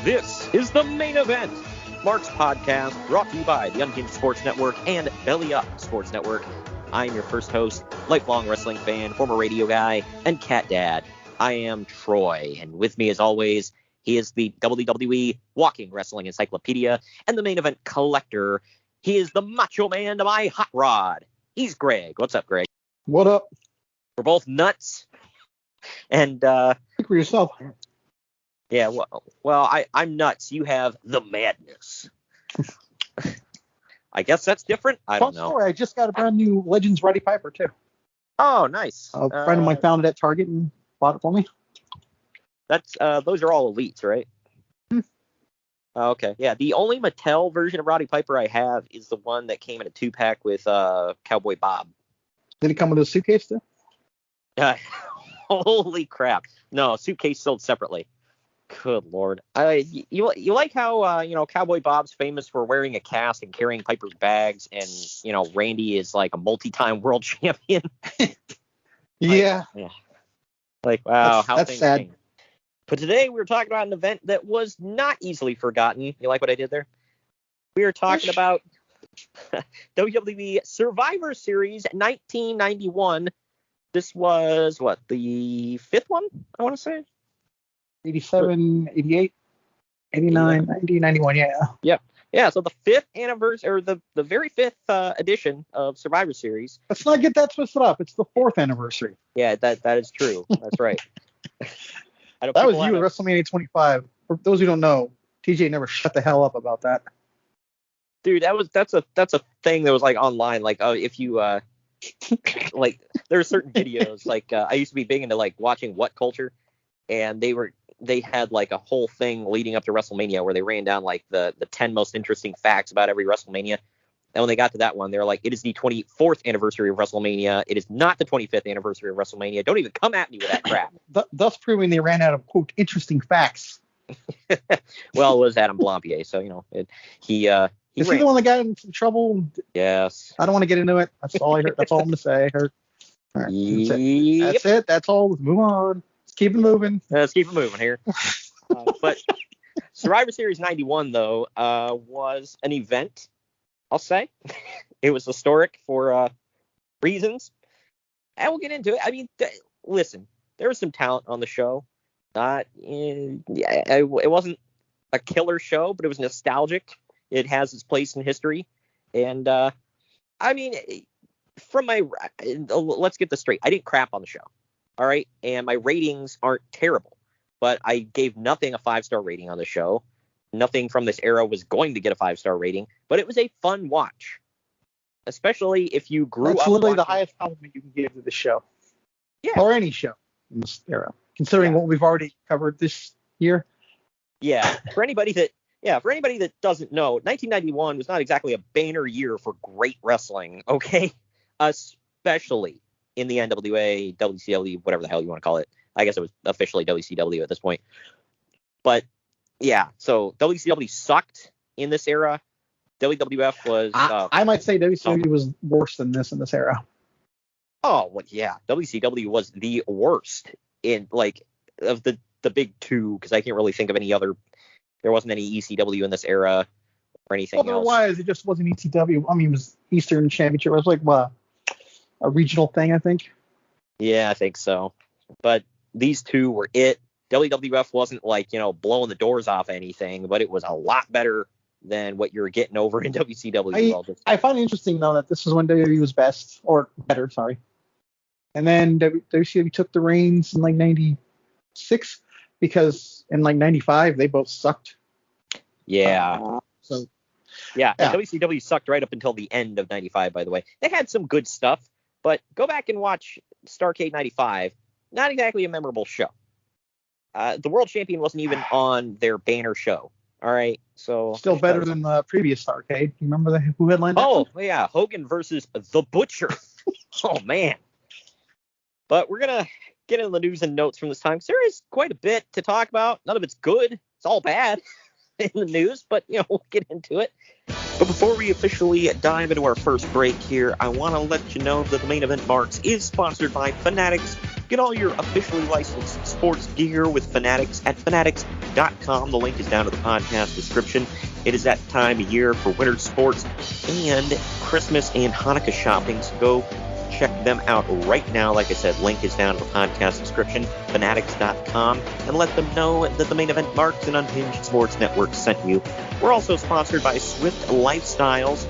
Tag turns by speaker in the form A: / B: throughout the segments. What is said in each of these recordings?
A: This is the main event. Mark's podcast brought to you by the Unhinged Sports Network and Belly Up Sports Network. I'm your first host, lifelong wrestling fan, former radio guy, and cat dad. I am Troy, and with me as always, he is the WWE Walking Wrestling Encyclopedia and the main event collector. He is the macho man to my hot rod. He's Greg. What's up, Greg?
B: What up?
A: We're both nuts. And
B: Speak for yourself.
A: Yeah, well, I'm nuts. You have the madness. I guess that's different. I don't know.
B: Story. I just got a brand new Legends Roddy Piper too.
A: Oh, nice.
B: A friend of mine found it at Target and bought it for me.
A: That's those are all elites, right? Okay, yeah. The only Mattel version of Roddy Piper I have is the one that came in a 2-pack with Cowboy Bob.
B: Did it come with a suitcase too?
A: Holy crap! No, suitcase sold separately. Good Lord. You like how, Cowboy Bob's famous for wearing a cast and carrying Piper's bags, and, Randy is like a multi-time world champion?
B: Yeah.
A: Like, wow.
B: That's sad.
A: Change. But today we were talking about an event that was not easily forgotten. You like what I did there? We were talking about WWE Survivor Series 1991. This was, the fifth one, I want to say?
B: 87, 88, 89, 90, 91, yeah.
A: Yeah, so the fifth anniversary, or the very fifth edition of Survivor Series.
B: Let's not get that twisted up. It's the 4th anniversary.
A: Yeah, that is true. That's right.
B: That was you at WrestleMania 25. For those who don't know, TJ never shut the hell up about that.
A: Dude, that's a thing that was like online. Like, if you like, there are certain videos. Like, I used to be big into like watching What Culture, and they had like a whole thing leading up to WrestleMania where they ran down like the 10 most interesting facts about every WrestleMania. And when they got to that one, they were like, it is the 24th anniversary of WrestleMania. It is not the 25th anniversary of WrestleMania. Don't even come at me with that crap.
B: Thus proving they ran out of, quote, interesting facts.
A: Well, it was Adam Blampier, so,
B: Is he the one that got in some trouble?
A: Yes.
B: I don't want to get into it. That's all I heard. That's all I'm going to say. All right, That's it. That's all. Let's move on. Keep it moving.
A: Let's keep it moving here. But Survivor Series 91, though, was an event, I'll say. It was historic for reasons. And we'll get into it. I mean, listen, there was some talent on the show. It wasn't a killer show, but it was nostalgic. It has its place in history. And, I mean, let's get this straight. I didn't crap on the show. All right, and my ratings aren't terrible, but I gave nothing a 5-star rating on the show. Nothing from this era was going to get a 5-star rating, but it was a fun watch, especially if you grew up.
B: That's literally the highest compliment you can give to the show, or any show in this era, considering what we've already covered this year.
A: Yeah, for anybody that doesn't know, 1991 was not exactly a banner year for great wrestling. Okay, especially in the NWA, WCW, whatever the hell you want to call it. I guess it was officially WCW at this point. But, yeah, so WCW sucked in this era. WWF was...
B: I might say WCW was worse than this in this era.
A: Oh, well, yeah. WCW was the worst in, like, of the big two, because I can't really think of any other... There wasn't any ECW in this era or anything else.
B: Otherwise, it just wasn't ECW. I mean, it was Eastern Championship. It was like, a regional thing, I think.
A: Yeah, I think so. But these two were it. WWF wasn't like, blowing the doors off anything, but it was a lot better than what you're getting over in WCW.
B: I find it interesting, though, that this is when WWE was best, or better, sorry. And then WCW took the reins in like 96, because in like 95, they both sucked.
A: Yeah. Yeah, and WCW sucked right up until the end of 95, by the way. They had some good stuff. But go back and watch Starrcade 95. Not exactly a memorable show. The World Champion wasn't even on their banner show. All right, so
B: still better than the previous Starrcade. You remember who headlined?
A: Oh yeah, Hogan versus the Butcher. Oh man. But we're gonna get into the news and notes from this time, because there is quite a bit to talk about. None of it's good. It's all bad in the news, but we'll get into it. But before we officially dive into our first break here, I want to let you know that the Main Event Marks is sponsored by Fanatics. Get all your officially licensed sports gear with Fanatics at fanatics.com. unhingedsn.airtime.pro. The link is down in the podcast description. It is that time of year for winter sports and Christmas and Hanukkah shopping, so go check them out right now. Like I said, link is down in the podcast description, fanatics.com, and let them know that the Main Event Marks and Unhinged Sports Network sent you. We're also sponsored by Swift Lifestyles.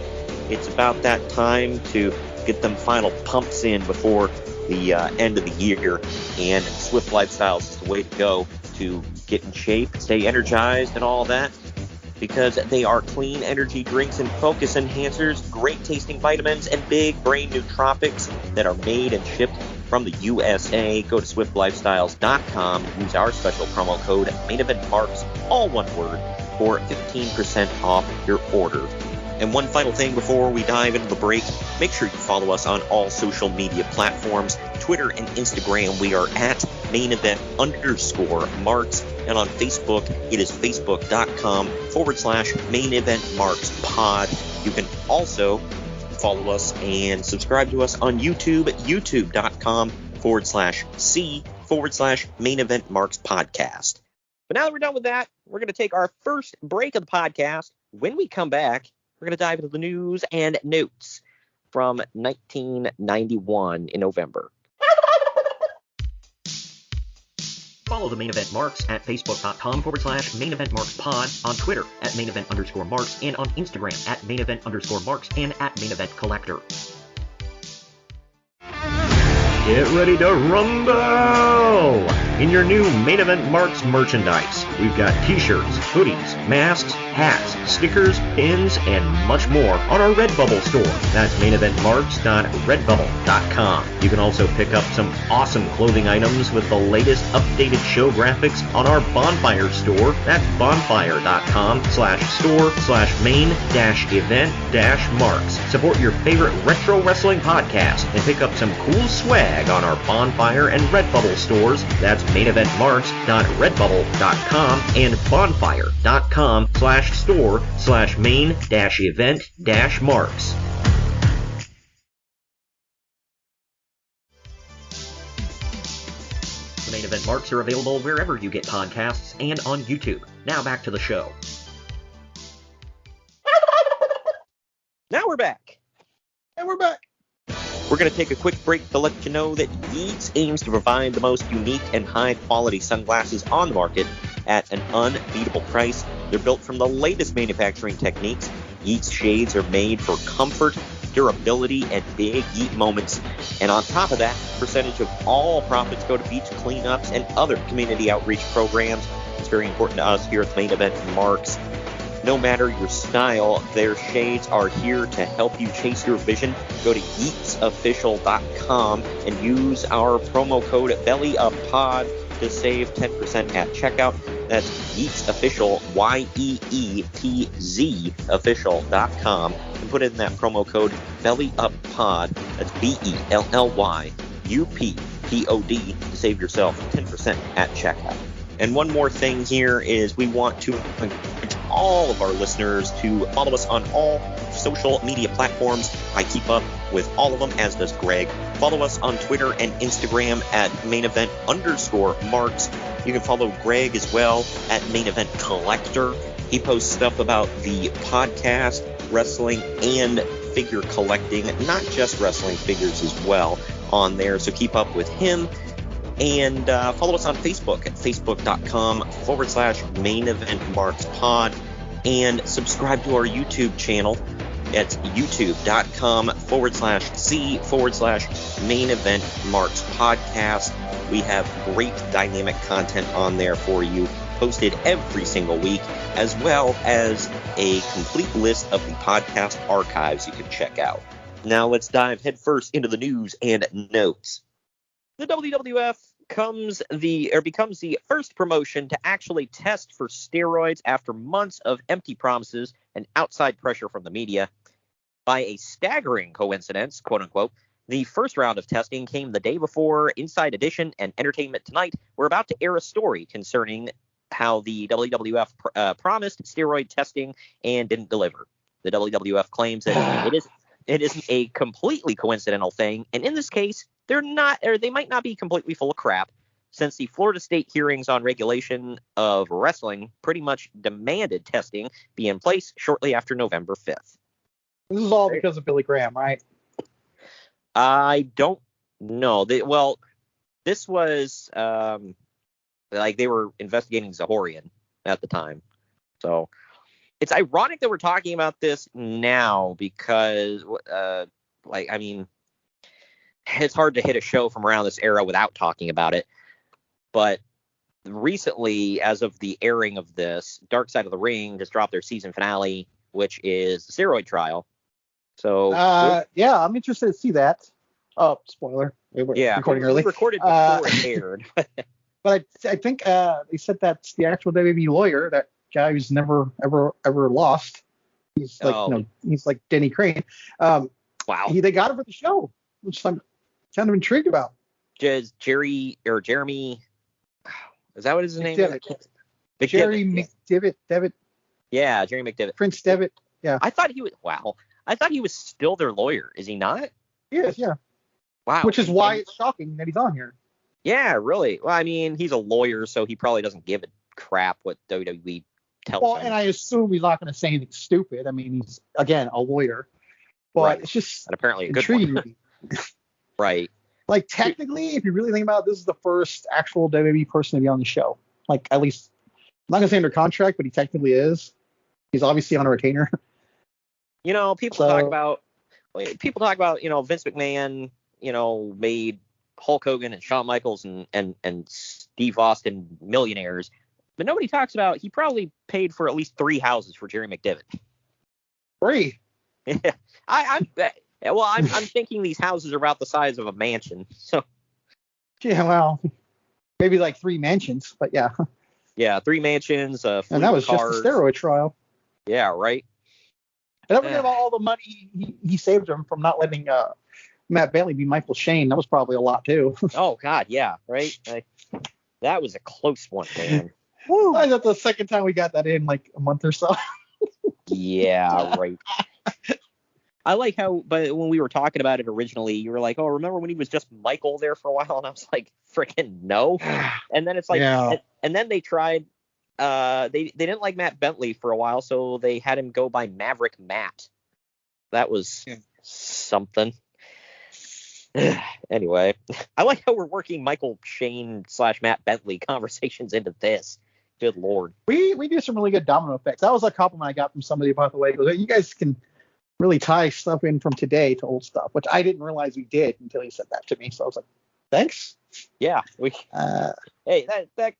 A: It's about that time to get them final pumps in before the end of the year, and Swift Lifestyles is the way to go to get in shape, stay energized, and all that, because they are clean energy drinks and focus enhancers, great tasting vitamins, and big brain nootropics that are made and shipped from the USA. Go to swiftlifestyles.com, use our special promo code MainEventMarks, all one word, for 15% off your order. And one final thing before we dive into the break, make sure you follow us on all social media platforms. Twitter and Instagram, we are at @main_event_marks. And on Facebook, it is facebook.com/main-event-marks-pod. You can also follow us and subscribe to us on YouTube, youtube.com/C/main-event-marks-podcast. But now that we're done with that, we're going to take our first break of the podcast. When we come back, we're going to dive into the news and notes from 1991 in November. Follow the Main Event Marks at facebook.com/main-event-marks-pod, on Twitter at main-event_marks, and on Instagram at main-event_marks and at main-event-collector.
C: Get ready to rumble in your new Main Event Marks merchandise. We've got t-shirts, hoodies, masks, hats, stickers, pins, and much more on our Redbubble store. That's maineventmarks.redbubble.com. You can also pick up some awesome clothing items with the latest updated show graphics on our Bonfire store. That's bonfire.com/store/main-event-marks. Support your favorite retro wrestling podcast and pick up some cool swag on our Bonfire and Redbubble stores. That's maineventmarks.redbubble.com and bonfire.com/store/main-event-marks. The Main Event Marks are available wherever you get podcasts and on YouTube. Now back to the show. Now we're back.
B: And we're back.
A: We're going to take a quick break to let you know that Yeats aims to provide the most unique and high-quality sunglasses on the market at an unbeatable price. They're built from the latest manufacturing techniques. Yeats shades are made for comfort, durability, and big Yeet moments. And on top of that, a percentage of all profits go to beach cleanups and other community outreach programs. It's very important to us here at the Main Event Marks. No matter your style, their shades are here to help you chase your vision. Go to yeetsofficial.com and use our promo code BELLYUPPOD to save 10% at checkout. That's Yeets Official, YEETZ official.com, and put in that promo code BELLYUPPOD. That's BELLYUPPOD to save yourself 10% at checkout. And one more thing here is we want to encourage all of our listeners to follow us on all social media platforms. I keep up with all of them, as does Greg. Follow us on Twitter and Instagram at mainevent_marks. You can follow Greg as well at Main Event Collector. He posts stuff about the podcast, wrestling, and figure collecting, not just wrestling figures as well on there. So keep up with him. And follow us on Facebook at facebook.com/main-event-marks-pod, and subscribe to our YouTube channel. It's youtube.com/C/main-event-marks-podcast. We have great dynamic content on there for you, posted every single week, as well as a complete list of the podcast archives you can check out. Now let's dive headfirst into the news and notes. The WWF becomes the first promotion to actually test for steroids after months of empty promises and outside pressure from the media. By a staggering coincidence, quote unquote, the first round of testing came the day before Inside Edition and Entertainment Tonight were about to air a story concerning how the WWF promised steroid testing and didn't deliver. The WWF claims that it isn't a completely coincidental thing, and in this case, they might not be completely full of crap. since the Florida State hearings on regulation of wrestling pretty much demanded testing be in place shortly after November 5th.
B: This is all because of Billy Graham, right?
A: I don't know. This was like they were investigating Zahorian at the time. So it's ironic that we're talking about this now because, it's hard to hit a show from around this era without talking about it. But recently, as of the airing of this, Dark Side of the Ring just dropped their season finale, which is the steroid trial. So
B: yeah, I'm interested to see that. Oh, spoiler. We were recording early.
A: We recorded before it aired.
B: But I think they said that's the actual WWE lawyer, that guy who's never ever lost. He's like he's like Denny Crane.
A: Wow.
B: They got him for the show, which I'm kind of intrigued about.
A: Jeremy, is that what his name is?
B: Jerry McDevitt.
A: Yeah, Jerry McDevitt.
B: Prince Devitt. Yeah.
A: I thought he was still their lawyer. Is he not?
B: Yes, yeah.
A: Wow.
B: Which is why it's shocking that he's on here.
A: Yeah, really. Well, I mean, he's a lawyer, so he probably doesn't give a crap what WWE tells him.
B: Well, and I assume he's not going to say anything stupid. I mean, he's, again, a lawyer. But It's just
A: and apparently a good
B: intriguing
A: one.
B: me.
A: Right.
B: Like, technically, if you really think about it, this is the first actual WWE person to be on the show. Like, at least, I'm not going to say under contract, but he technically is. He's obviously on a retainer.
A: You know, people talk about, Vince McMahon, made Hulk Hogan and Shawn Michaels and Steve Austin millionaires. But nobody talks about he probably paid for at least 3 houses for Jerry McDevitt.
B: 3?
A: Yeah. I'm thinking these houses are about the size of a mansion. So
B: yeah, well, maybe like 3 mansions, but yeah.
A: Yeah, 3 mansions,
B: and that was
A: cars.
B: Just a steroid trial.
A: Yeah, right.
B: And don't forget about all the money he saved him from not letting Matt Bailey be Michael Shane. That was probably a lot too.
A: Oh God, yeah, right. That was a close one, man.
B: Woo. I thought the second time we got that in like a month or so.
A: Yeah, right. I like how, but when we were talking about it originally, you were like, "Oh, remember when he was just Michael there for a while?" And I was like, "Freaking no!" And then it's like, and then they tried. They didn't like Matt Bentley for a while, so they had him go by Maverick Matt. That was something. Anyway, I like how we're working Michael Shane / Matt Bentley conversations into this. Good Lord.
B: We do some really good domino effects. That was a compliment I got from somebody, by the way. Goes, you guys can really tie stuff in from today to old stuff, which I didn't realize we did until he said that to me. So I was like, thanks.
A: Yeah. Hey,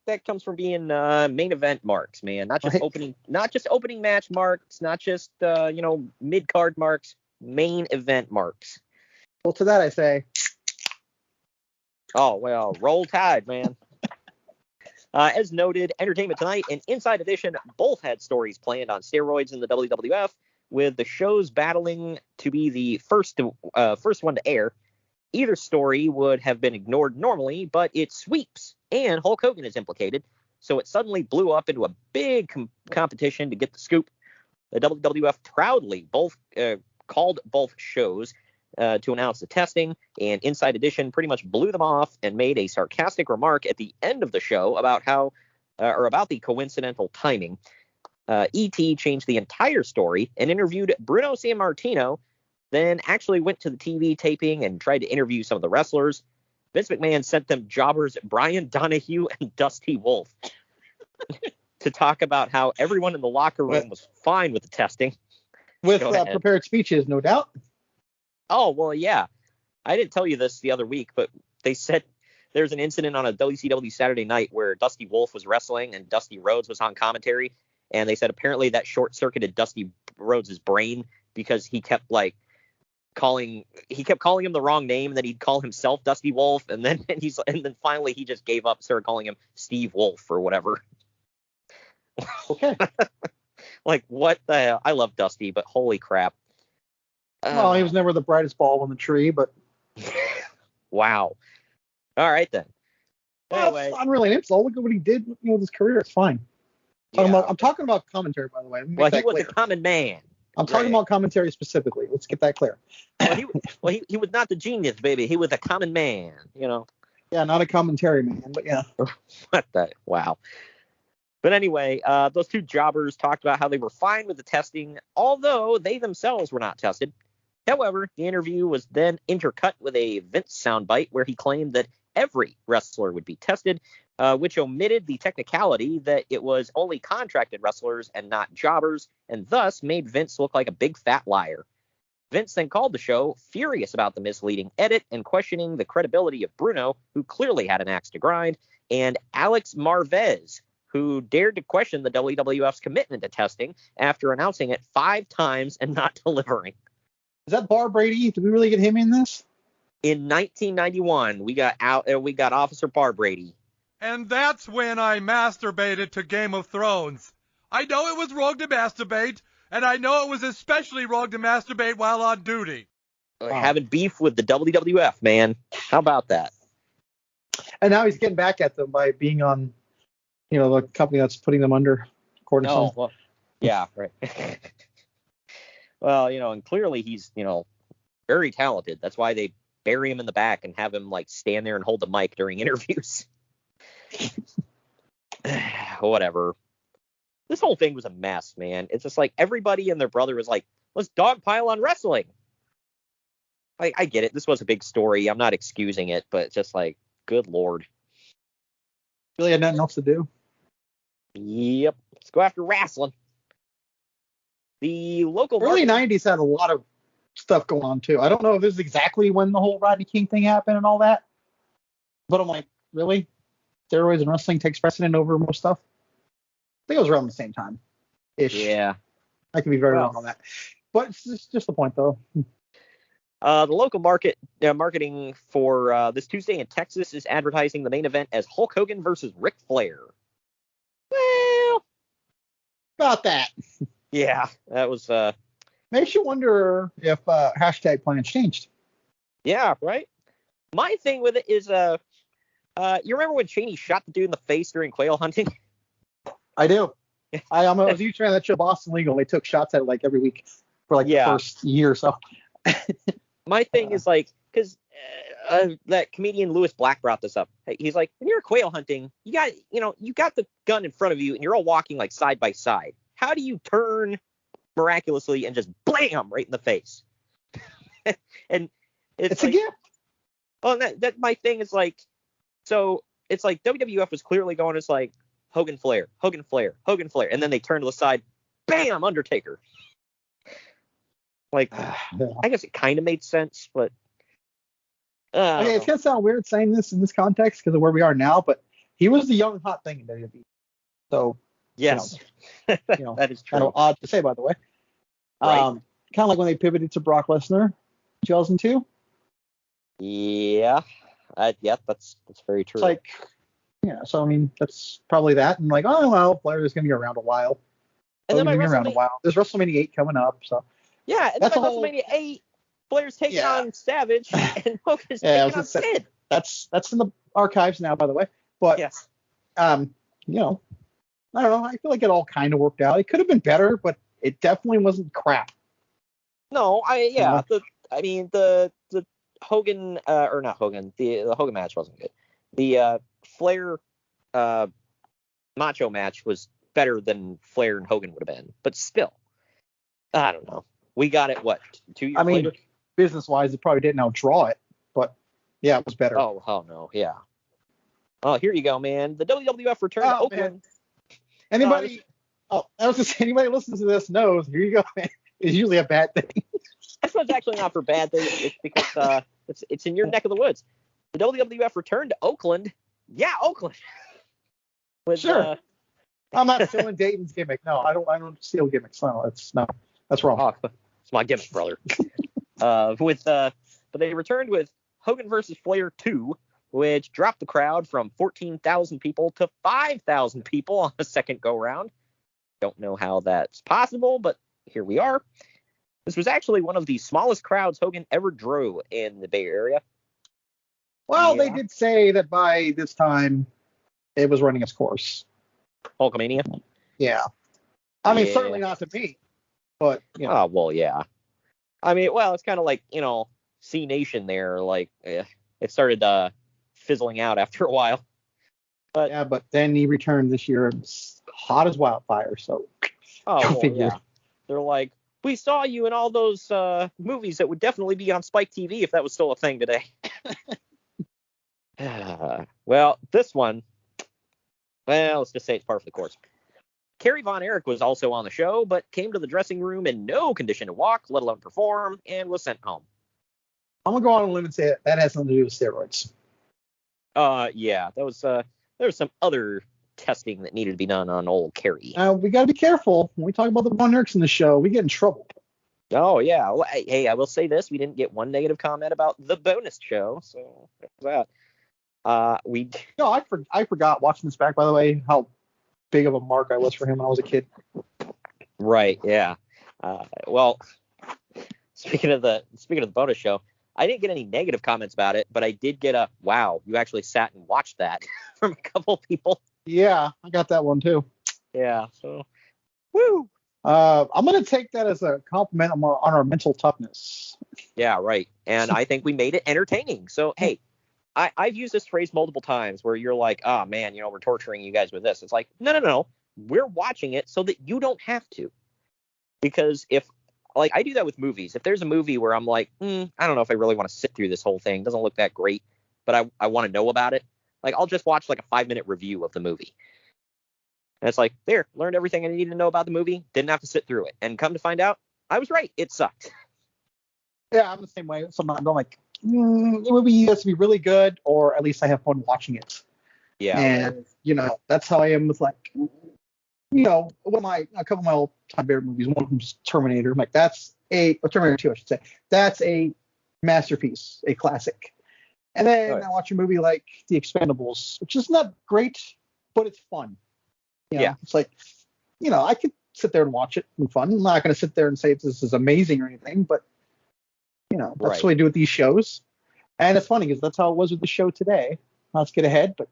A: that comes from being main event marks, man. Not just opening match marks, not just mid card marks, main event marks.
B: Well, to that I say,
A: oh well, roll tide, man. As noted, Entertainment Tonight and Inside Edition both had stories planned on steroids in the WWF, with the shows battling to be the first one to air. Either story would have been ignored normally, but it sweeps, and Hulk Hogan is implicated, so it suddenly blew up into a big competition to get the scoop. The WWF proudly called both shows to announce the testing, and Inside Edition pretty much blew them off and made a sarcastic remark at the end of the show about about the coincidental timing. E.T. changed the entire story and interviewed Bruno Sammartino, then actually went to the TV taping and tried to interview some of the wrestlers. Vince McMahon sent them jobbers Brian Donahue and Dusty Wolf to talk about how everyone in the locker room was fine with the testing.
B: With prepared speeches, no doubt.
A: Oh, well, yeah. I didn't tell you this the other week, but they said there's an incident on a WCW Saturday night where Dusty Wolf was wrestling and Dusty Rhodes was on commentary. And they said apparently that short-circuited Dusty Rhodes' brain because he kept calling him the wrong name, and then he'd call himself Dusty Wolf, and then finally he just gave up, started calling him Steve Wolf or whatever.
B: Okay.
A: Like, what the hell? I love Dusty, but holy crap.
B: Well, he was never the brightest bulb on the tree, but
A: wow. All right then. Anyway,
B: I'm really insult. Look at what he did with his career. It's fine. I'm talking about commentary, by the way.
A: Well, he was a common man.
B: I'm talking about commentary specifically. Let's get that clear.
A: He was not the genius, baby. He was a common man,
B: Yeah, not a commentary man, but yeah.
A: What the? Wow. But anyway, those two jobbers talked about how they were fine with the testing, although they themselves were not tested. However, the interview was then intercut with a Vince soundbite where he claimed that every wrestler would be tested, which omitted the technicality that it was only contracted wrestlers and not jobbers, and thus made Vince look like a big fat liar. Vince then called the show, furious about the misleading edit and questioning the credibility of Bruno, who clearly had an axe to grind, and Alex Marvez, who dared to question the WWF's commitment to testing after announcing it 5 times and not delivering.
B: Is that Bar Brady? Did we really get him in this?
A: In 1991, we got Officer Bar Brady.
D: And that's when I masturbated to Game of Thrones. I know it was wrong to masturbate, and I know it was especially wrong to masturbate while on duty.
A: Having beef with the WWF, man. How about that?
B: And now he's getting back at them by being on, the company that's putting them under.
A: Oh, well, yeah, right. Well, and clearly he's, very talented. That's why they bury him in the back and have him stand there and hold the mic during interviews. Whatever. This whole thing was a mess, man. It's just everybody and their brother was like, let's dogpile on wrestling. I get it. This was a big story. I'm not excusing it, but it's just good Lord.
B: Really had nothing else to do.
A: Yep. Let's go after wrestling. The local
B: early 90s had a lot of stuff going on too. I don't know if this is exactly when the whole Rodney King thing happened and all that, but I'm like, really? Steroids and wrestling takes precedent over most stuff? I think it was around the same time. Ish.
A: Yeah.
B: I can be very wrong on that. But it's just the point, though.
A: The local marketing for this Tuesday in Texas is advertising the main event as Hulk Hogan versus Ric Flair. Well,
B: about that.
A: Yeah, that was.
B: Makes you wonder if hashtag plans changed.
A: Yeah, right. My thing with it is, you remember when Cheney shot the dude in the face during quail hunting?
B: I do. I was a huge fan of that show, Boston Legal. They took shots at it every week for the first year or so.
A: My thing is because that comedian Lewis Black brought this up. He's like, when you're quail hunting, you got the gun in front of you and you're all walking side by side. How do you turn miraculously and just blam right in the face? And it's
B: a gift.
A: Well, that my thing is so it's WWF was clearly going, it's Hogan Flair, Hogan Flair, Hogan Flair, and then they turn to the side, bam, Undertaker. I guess it kind of made sense, but
B: okay, it's gonna sound weird saying this in this context because of where we are now, but he was the young hot thing in WWE. So
A: yes, that is true.
B: Kind of odd to say, by the way.
A: Right.
B: Kind of like when they pivoted to Brock Lesnar, 2002.
A: Yeah, that's very true.
B: It's so I mean that's probably that, and oh well, Flair is gonna be around a while.
A: And then
B: around a while. There's WrestleMania 8 coming up, so.
A: Yeah, and then by WrestleMania 8, Flair's taking on Savage, and Hogan's taking on Sid.
B: That's in the archives now, by the way. But
A: yes,
B: I don't know. I feel like it all kind of worked out. It could have been better, but it definitely wasn't crap.
A: No, the Hogan or not Hogan, the Hogan match wasn't good. The Flair Macho match was better than Flair and Hogan would have been, but still, I don't know. We got it, 2 years later?
B: Business-wise, it probably didn't outdraw it, but yeah, it was better.
A: Oh, hell no, yeah. Oh, here you go, man. The WWF Returned to Oakland.
B: Anybody listens to this knows, here you go, man. It's usually a bad thing.
A: This one's actually not for bad things. It's because it's in your neck of the woods. The WWF Returned to Oakland. Yeah, Oakland.
B: Sure. I'm not stealing Dayton's gimmick. No, I don't steal gimmicks. No, that's wrong.
A: Oh, it's my gimmick, brother. But they returned with Hogan versus Flair 2, which dropped the crowd from 14,000 people to 5,000 people on the second go-round. Don't know how that's possible, but here we are. This was actually one of the smallest crowds Hogan ever drew in the Bay Area.
B: Well, They did say that by this time it was running its course.
A: Hulkamania?
B: Yeah. I mean, certainly not to me, but,
A: Oh, well, yeah. I mean, it's kind of like, C Nation there. It started fizzling out after a while.
B: But then he returned this year, it's hot as wildfire. So,
A: yeah, they're like, we saw you in all those movies that would definitely be on Spike TV if that was still a thing today. Well, this one, let's just say it's par for the course. Kerry Von Erich was also on the show, but came to the dressing room in no condition to walk, let alone perform, and was sent home.
B: I'm gonna go on a limb and say that has something to do with steroids.
A: Yeah, there was some other testing that needed to be done on old Kerry.
B: We gotta be careful when we talk about the Von Erichs in the show. We get in trouble.
A: Oh yeah. Well, hey, I will say this: we didn't get one negative comment about the bonus show, so there's that.
B: I forgot watching this back, by the way, how big of a mark I was for him when I was a kid.
A: Right. Yeah. Well, speaking of the bonus show, I didn't get any negative comments about it, but I did get a wow, you actually sat and watched that from a couple people.
B: Yeah, I got that one too.
A: Yeah. So, woo.
B: I'm gonna take that as a compliment on our mental toughness.
A: Yeah. Right. And I think we made it entertaining. So hey. I've used this phrase multiple times where you're like, oh, man, we're torturing you guys with this. It's like, no. We're watching it so that you don't have to. Because I do that with movies. If there's a movie where I'm like, I don't know if I really want to sit through this whole thing. It doesn't look that great, but I want to know about it. Like, I'll just watch like a 5-minute review of the movie. And it's like, there, learned everything I needed to know about the movie. Didn't have to sit through it. And come to find out, I was right. It sucked.
B: Yeah, I'm the same way. Sometimes I'm like, the movie has to be really good, or at least I have fun watching it.
A: Yeah.
B: And, that's how I am with, like, a couple of my all-time favorite movies. One of them's Terminator. I'm like, Terminator 2, I should say. That's a masterpiece, a classic. And then I watch a movie like The Expendables, which is not great, but it's fun. It's like, I could sit there and watch it and fun. I'm not going to sit there and say this is amazing or anything, but that's what I do with these shows. And it's funny because that's how it was with the show today. Not to get ahead, but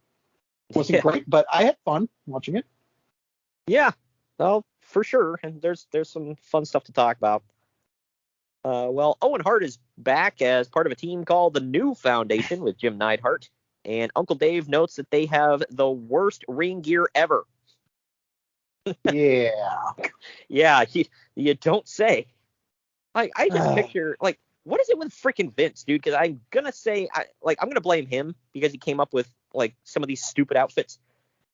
B: it wasn't great, but I had fun watching it.
A: Yeah, well, for sure. And there's some fun stuff to talk about. Well, Owen Hart is back as part of a team called the New Foundation with Jim Neidhart. And Uncle Dave notes that they have the worst ring gear ever.
B: Yeah.
A: Yeah, you don't say. Like, I just picture, like, what is it with freaking Vince, dude? Because I'm gonna say, I'm gonna blame him because he came up with like some of these stupid outfits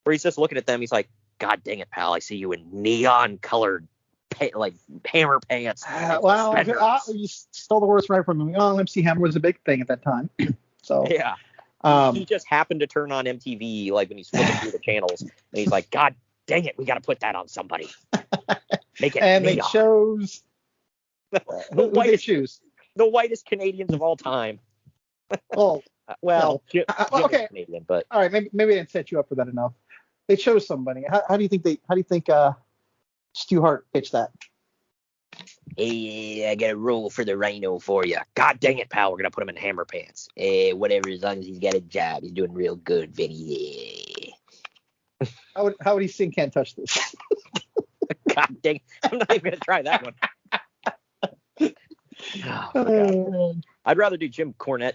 A: where he's just looking at them. He's like, God dang it, pal! I see you in neon colored, like hammer pants.
B: You stole the words right from me. Oh, MC Hammer was a big thing at that time. So
A: yeah, he just happened to turn on MTV like when he's flipping through the channels, and he's like, God dang it, we got to put that on somebody. Make it.
B: And it shows
A: the whitest shoes. The whitest Canadians of all time.
B: Oh,
A: okay. Canadian, but
B: all right, maybe I didn't set you up for that enough. They chose somebody. How do you think Stu Hart pitched that?
A: Hey, I got a role for the Rhino for you. God dang it, pal, we're gonna put him in hammer pants. Whatever, as long as he's got a job, he's doing real good, Vinny.
B: How would he sing Can't Touch This?
A: God dang, I'm not even gonna try that one. Oh, I'd rather do Jim Cornette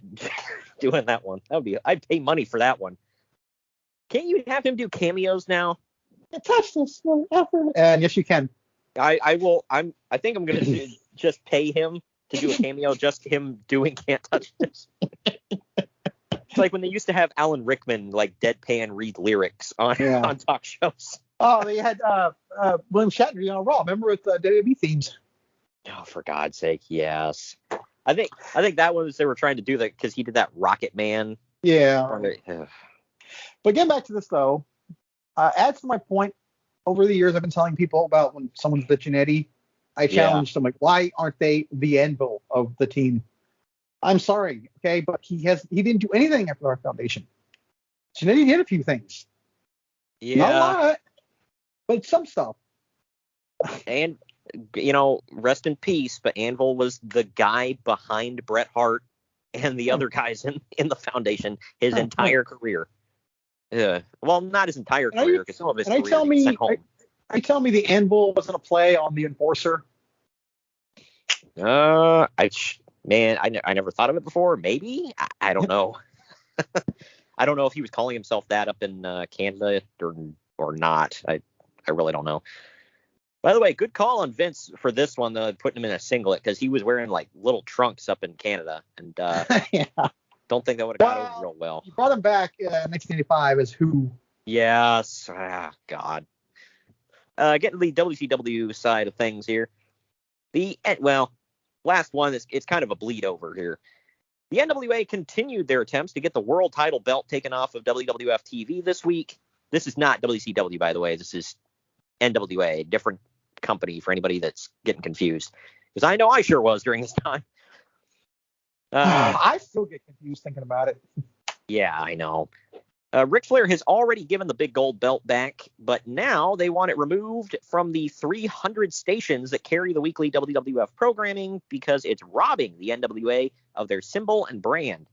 A: doing that one. I'd pay money for that one. Can't you have him do cameos now?
B: Touch this effort. And yes, you can.
A: I will. I think I'm gonna just pay him to do a cameo, just him doing Can't Touch This. It's like when they used to have Alan Rickman like deadpan read lyrics on talk shows.
B: Oh, they had William Shatner on Raw. Remember with WWE themes.
A: Oh, for God's sake, yes. I think that was they were trying to do that because he did that Rocket Man.
B: Yeah. But getting back to this though, adds to my point. Over the years, I've been telling people about when someone's bitching Eddie. I challenged them like, why aren't they the anvil of the team? I'm sorry, okay, but he didn't do anything after our foundation. Jannetty did a few things.
A: Yeah.
B: Not a lot, but some stuff.
A: And rest in peace, but Anvil was the guy behind Bret Hart and the other guys in the foundation his entire career. Well, not his entire career, because some of his career was sent home.
B: Are you telling me the Anvil wasn't a play on the Enforcer?
A: I never thought of it before. Maybe. I don't know. I don't know if he was calling himself that up in Canada or not. I really don't know. By the way, good call on Vince for this one, putting him in a singlet, because he was wearing like little trunks up in Canada, and
B: Yeah.
A: don't think that would have got over real well.
B: He brought him back in 1985 as Who.
A: Yes. God. Getting to the WCW side of things here. Last one, it's kind of a bleed over here. The NWA continued their attempts to get the world title belt taken off of WWF TV this week. This is not WCW, by the way. This is NWA, a different company for anybody that's getting confused. Because I know I sure was during this time.
B: I still get confused thinking about it.
A: Yeah, I know. Ric Flair has already given the big gold belt back, but now they want it removed from the 300 stations that carry the weekly WWF programming because it's robbing the NWA of their symbol and brand.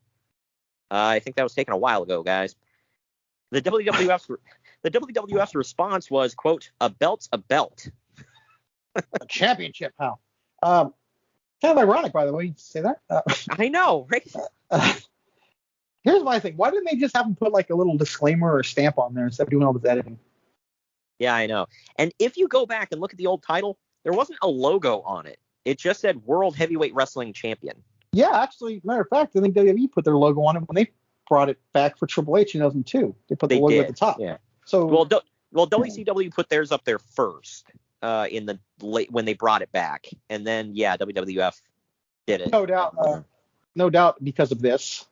A: I think that was taken a while ago, guys. The WWF's response was, quote, "A belt's a belt."
B: A championship, how? Kind of ironic, by the way, you say that.
A: I know, right?
B: Here's my thing. Why didn't they just have them put like a little disclaimer or stamp on there instead of doing all this editing?
A: Yeah, I know. And if you go back and look at the old title, there wasn't a logo on it. It just said World Heavyweight Wrestling Champion.
B: Yeah, actually, matter of fact, I think WWE put their logo on it when they brought it back for Triple H in 2002. They put the logo at the top.
A: Yeah.
B: So
A: WCW put theirs up there first in the late when they brought it back, and then WWF did it.
B: No doubt because of this.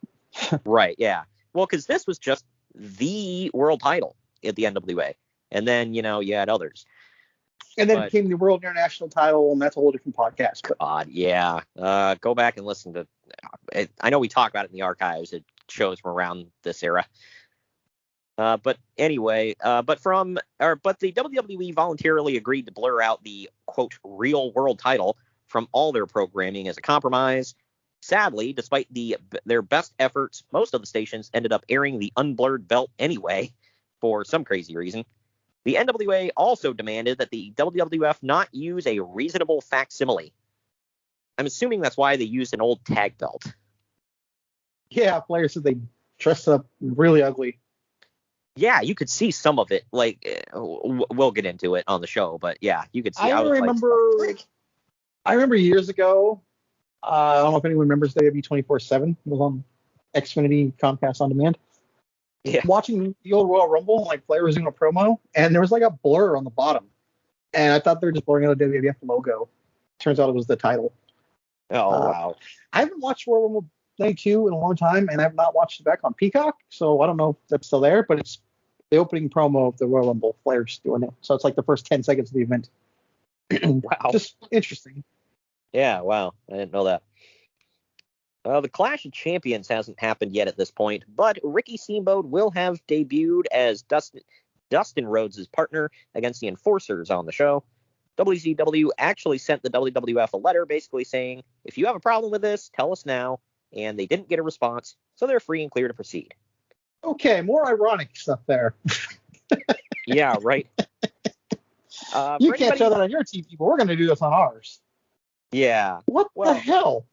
A: Right, yeah. Well, because this was just the world title at the NWA. And then, you had others.
B: And then it became the World International title, and that's a whole different podcast.
A: God, yeah. Go back and listen to it. I know we talk about it in the archives. It shows from around this era. But anyway, but the WWE voluntarily agreed to blur out the, quote, real world title from all their programming as a compromise. Sadly, despite their best efforts, most of the stations ended up airing the unblurred belt anyway, for some crazy reason. The NWA also demanded that the WWF not use a reasonable facsimile. I'm assuming that's why they used an old tag belt.
B: Yeah, Flair said they dressed up really ugly.
A: Yeah, you could see some of it. Like, we'll get into it on the show, but yeah, you could see.
B: I remember years ago. I don't know if anyone remembers WWE 24/7. It was on Xfinity, Comcast On Demand.
A: Yeah.
B: Watching the old Royal Rumble, like Flair was doing a promo, and there was like a blur on the bottom. And I thought they were just blurring out the WWF logo. Turns out it was the title.
A: Oh, wow.
B: I haven't watched Royal Rumble 92 in a long time, and I've not watched it back on Peacock, so I don't know if that's still there, but it's the opening promo of the Royal Rumble. Flair's doing it. So it's like the first 10 seconds of the event.
A: Wow.
B: Just interesting.
A: Yeah, wow. I didn't know that. The Clash of Champions hasn't happened yet at this point, but Ricky Steamboat will have debuted as Dustin Rhodes' partner against the Enforcers on the show. WCW actually sent the WWF a letter basically saying, if you have a problem with this, tell us now, and they didn't get a response, so they're free and clear to proceed.
B: Okay, more ironic stuff there.
A: Yeah, right.
B: You can't show that on your TV, but we're going to do this on ours.
A: Yeah.
B: What the hell?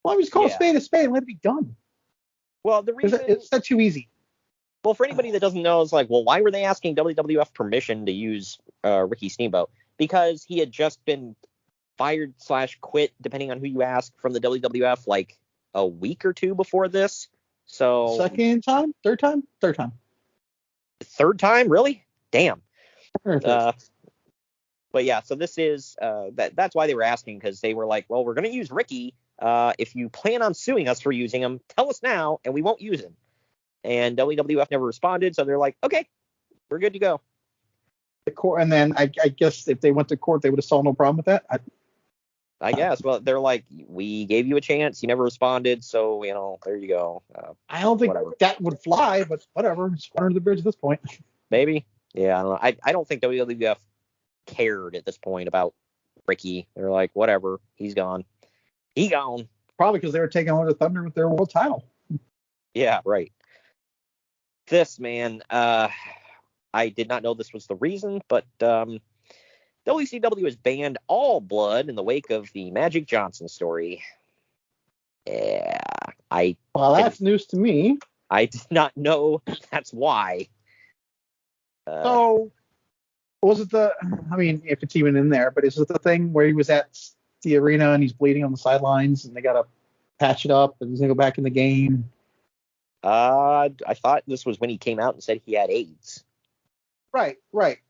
B: Why don't we just call a spade and let it be done?
A: Well, the reason
B: it's not too easy.
A: Well, for anybody that doesn't know, it's like, well, why were they asking WWF permission to use Ricky Steamboat? Because he had just been fired / quit, depending on who you ask, from the WWF like a week or two before this. So
B: second time, third time.
A: Third time, really? Damn. But yeah, so this is that's why they were asking, because they were like, well, we're going to use Ricky. If you plan on suing us for using him, tell us now, and we won't use him. And WWF never responded, so they're like, okay, we're good to go.
B: The court, and then I guess if they went to court, they would have saw no problem with that.
A: I guess. Well, they're like, we gave you a chance, you never responded, so there you go.
B: I don't think that would fly, but whatever. It's under the bridge at this point.
A: Maybe. Yeah, I don't know. I don't think WWF cared at this point about Ricky. They're like, whatever, he's gone. He gone.
B: Probably because they were taking over the Thunder with their world title.
A: Yeah, right. This, man, I did not know this was the reason, but WCW has banned all blood in the wake of the Magic Johnson story. Yeah,
B: well, that's news to me.
A: I did not know that's why.
B: So, was it if it's even in there, but is it the thing where he was at the arena and he's bleeding on the sidelines and they got to patch it up and he's going to go back in the game?
A: I thought this was when he came out and said he had AIDS.
B: Right.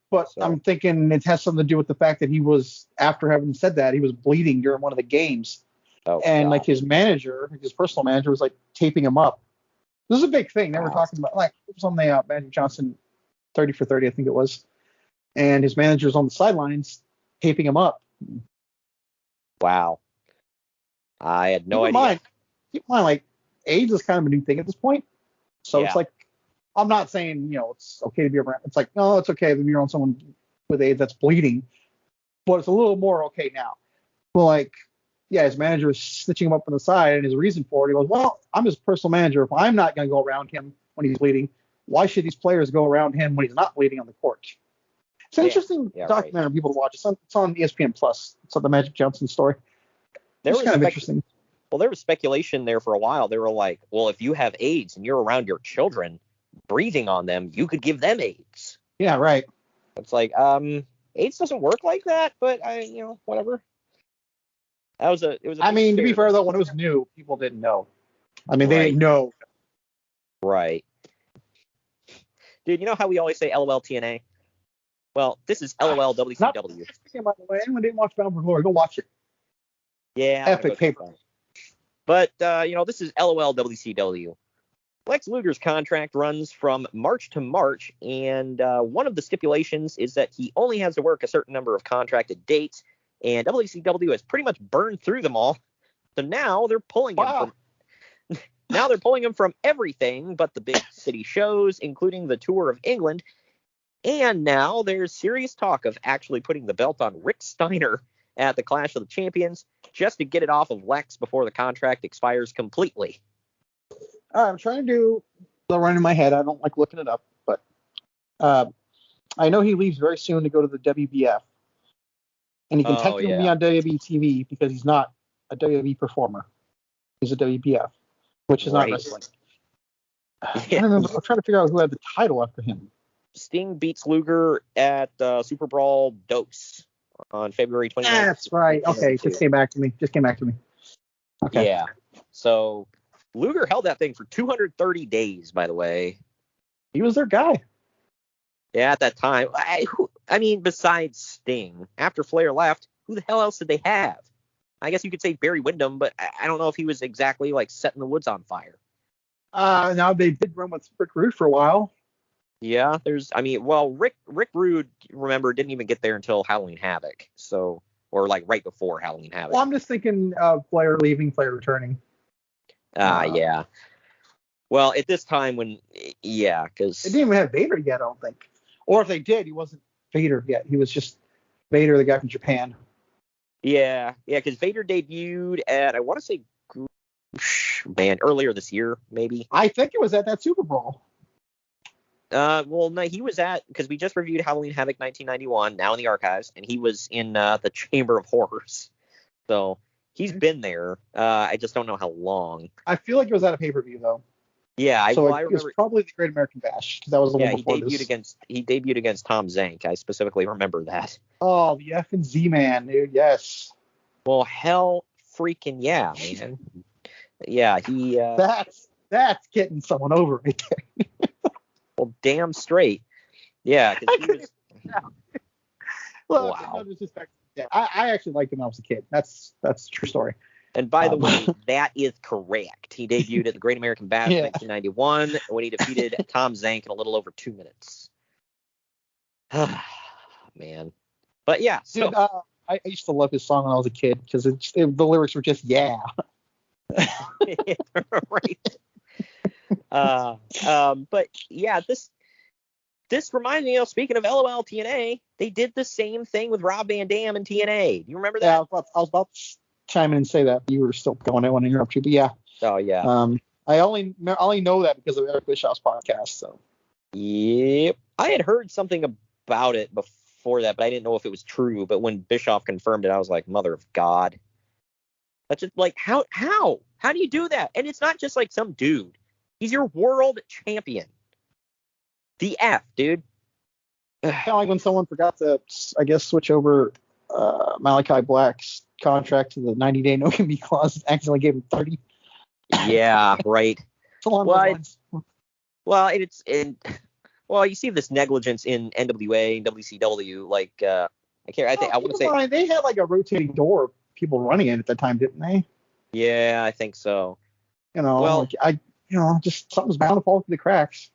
B: But
A: So-
B: I'm thinking it has something to do with the fact that he was, after having said that, he was bleeding during one of the games.
A: Oh,
B: And
A: God.
B: like his personal manager was like taping him up. This is a big thing. They were talking about, like, it was on the Magic Johnson 30 for 30, I think it was. And his manager's on the sidelines taping him up.
A: Wow. I had no idea.
B: Keep in mind, like, AIDS is kind of a new thing at this point. So
A: Yeah.
B: it's like, I'm not saying, it's okay to be around. It's like, no, it's okay to be around someone with AIDS that's bleeding. But it's a little more okay now. Well, like, yeah, his manager was stitching him up on the side, and his reason for it, he goes, well, I'm his personal manager. If I'm not going to go around him when he's bleeding, why should these players go around him when he's not bleeding on the court? It's an interesting documentary for people to watch. It's on ESPN Plus. It's on the Magic Johnson story. It's kind of interesting.
A: Well, there was speculation there for a while. They were like, well, if you have AIDS and you're around your children breathing on them, you could give them AIDS.
B: Yeah, right.
A: It's like, AIDS doesn't work like that, but whatever. To
B: be fair though, when it was new, people didn't know. They didn't know.
A: Right. Dude, you know how we always say LOL TNA? Well, this is LOL WCW.
B: By the way, anyone didn't watch Bound for Glory, go watch it.
A: Yeah.
B: Epic paper.
A: But, this is LOL WCW. Lex Luger's contract runs from March to March, and one of the stipulations is that he only has to work a certain number of contracted dates, and WCW has pretty much burned through them all. So now they're pulling him from everything but the big city shows, including the Tour of England. And now there's serious talk of actually putting the belt on Rick Steiner at the Clash of the Champions just to get it off of Lex before the contract expires completely.
B: I'm trying to do the run in my head. I don't like looking it up, but I know he leaves very soon to go to the WBF. And he can technically be on WWE TV because he's not a WWE performer. He's a WBF, which is not wrestling.
A: Yeah.
B: I'm trying to figure out who had the title after him.
A: Sting beats Luger at Super Brawl Dose on February 29th.
B: That's right. Okay, just came back to me. Okay.
A: Yeah. So Luger held that thing for 230 days, by the way.
B: He was their guy.
A: Yeah, at that time. Besides Sting, after Flair left, who the hell else did they have? I guess you could say Barry Windham, but I don't know if he was exactly like setting the woods on fire.
B: Now they did run with Rick Rude for a while.
A: Yeah, Rick Rude, remember, didn't even get there until Halloween Havoc. So, or like right before Halloween Havoc.
B: Well, I'm just thinking of Flair leaving, Flair returning.
A: Yeah. Well, at this time because
B: they didn't even have Vader yet, I don't think. Or if they did, he wasn't Vader yet. He was just Vader, the guy from Japan.
A: Yeah, because Vader debuted at, I want to say, earlier this year, maybe.
B: I think it was at that Super Bowl.
A: No, he was because we just reviewed Halloween Havoc 1991, now in the archives, and he was in the Chamber of Horrors. So he's been there. I just don't know how long.
B: I feel like it was at a pay-per-view, though.
A: Yeah, I remember.
B: It was probably the Great American Bash, because that was the one before this.
A: He debuted against Tom Zank. I specifically remember that.
B: Oh, the F and Z man, dude, yes.
A: Well, hell freaking yeah, man. Yeah, he...
B: That's getting someone over right there.
A: Well, damn straight. Yeah, because he was...
B: Well,
A: wow.
B: no disrespect. Yeah, I actually liked him when I was a kid. That's a true story.
A: And by the way, that is correct. He debuted at the Great American Bash in 1991 when he defeated Tom Zank in a little over 2 minutes. Man. But yeah. So,
B: dude, I used to love his song when I was a kid because the lyrics were just, yeah.
A: Right. But yeah, this reminds me, speaking of LOL TNA, they did the same thing with Rob Van Dam and TNA. Do you remember that?
B: Yeah, I was about to chime in and say that, but you were still going. I want to interrupt you, but yeah.
A: Oh yeah.
B: I only know that because of Eric Bischoff's podcast. So.
A: Yep. I had heard something about it before that, but I didn't know if it was true. But when Bischoff confirmed it, I was like, mother of God. That's just like, how do you do that? And it's not just like some dude. He's your world champion. The F, dude.
B: Kind of like when someone forgot to, I guess, switch over Malachi Black's contract to the 90-day no-compete clause. Accidentally gave him 30.
A: Yeah, right.
B: It's along those lines.
A: Well, you see this negligence in NWA and WCW. Like, I want to say
B: they had like a rotating door of people running it at the time, didn't they?
A: Yeah, I think so.
B: Just something's bound to fall through the cracks.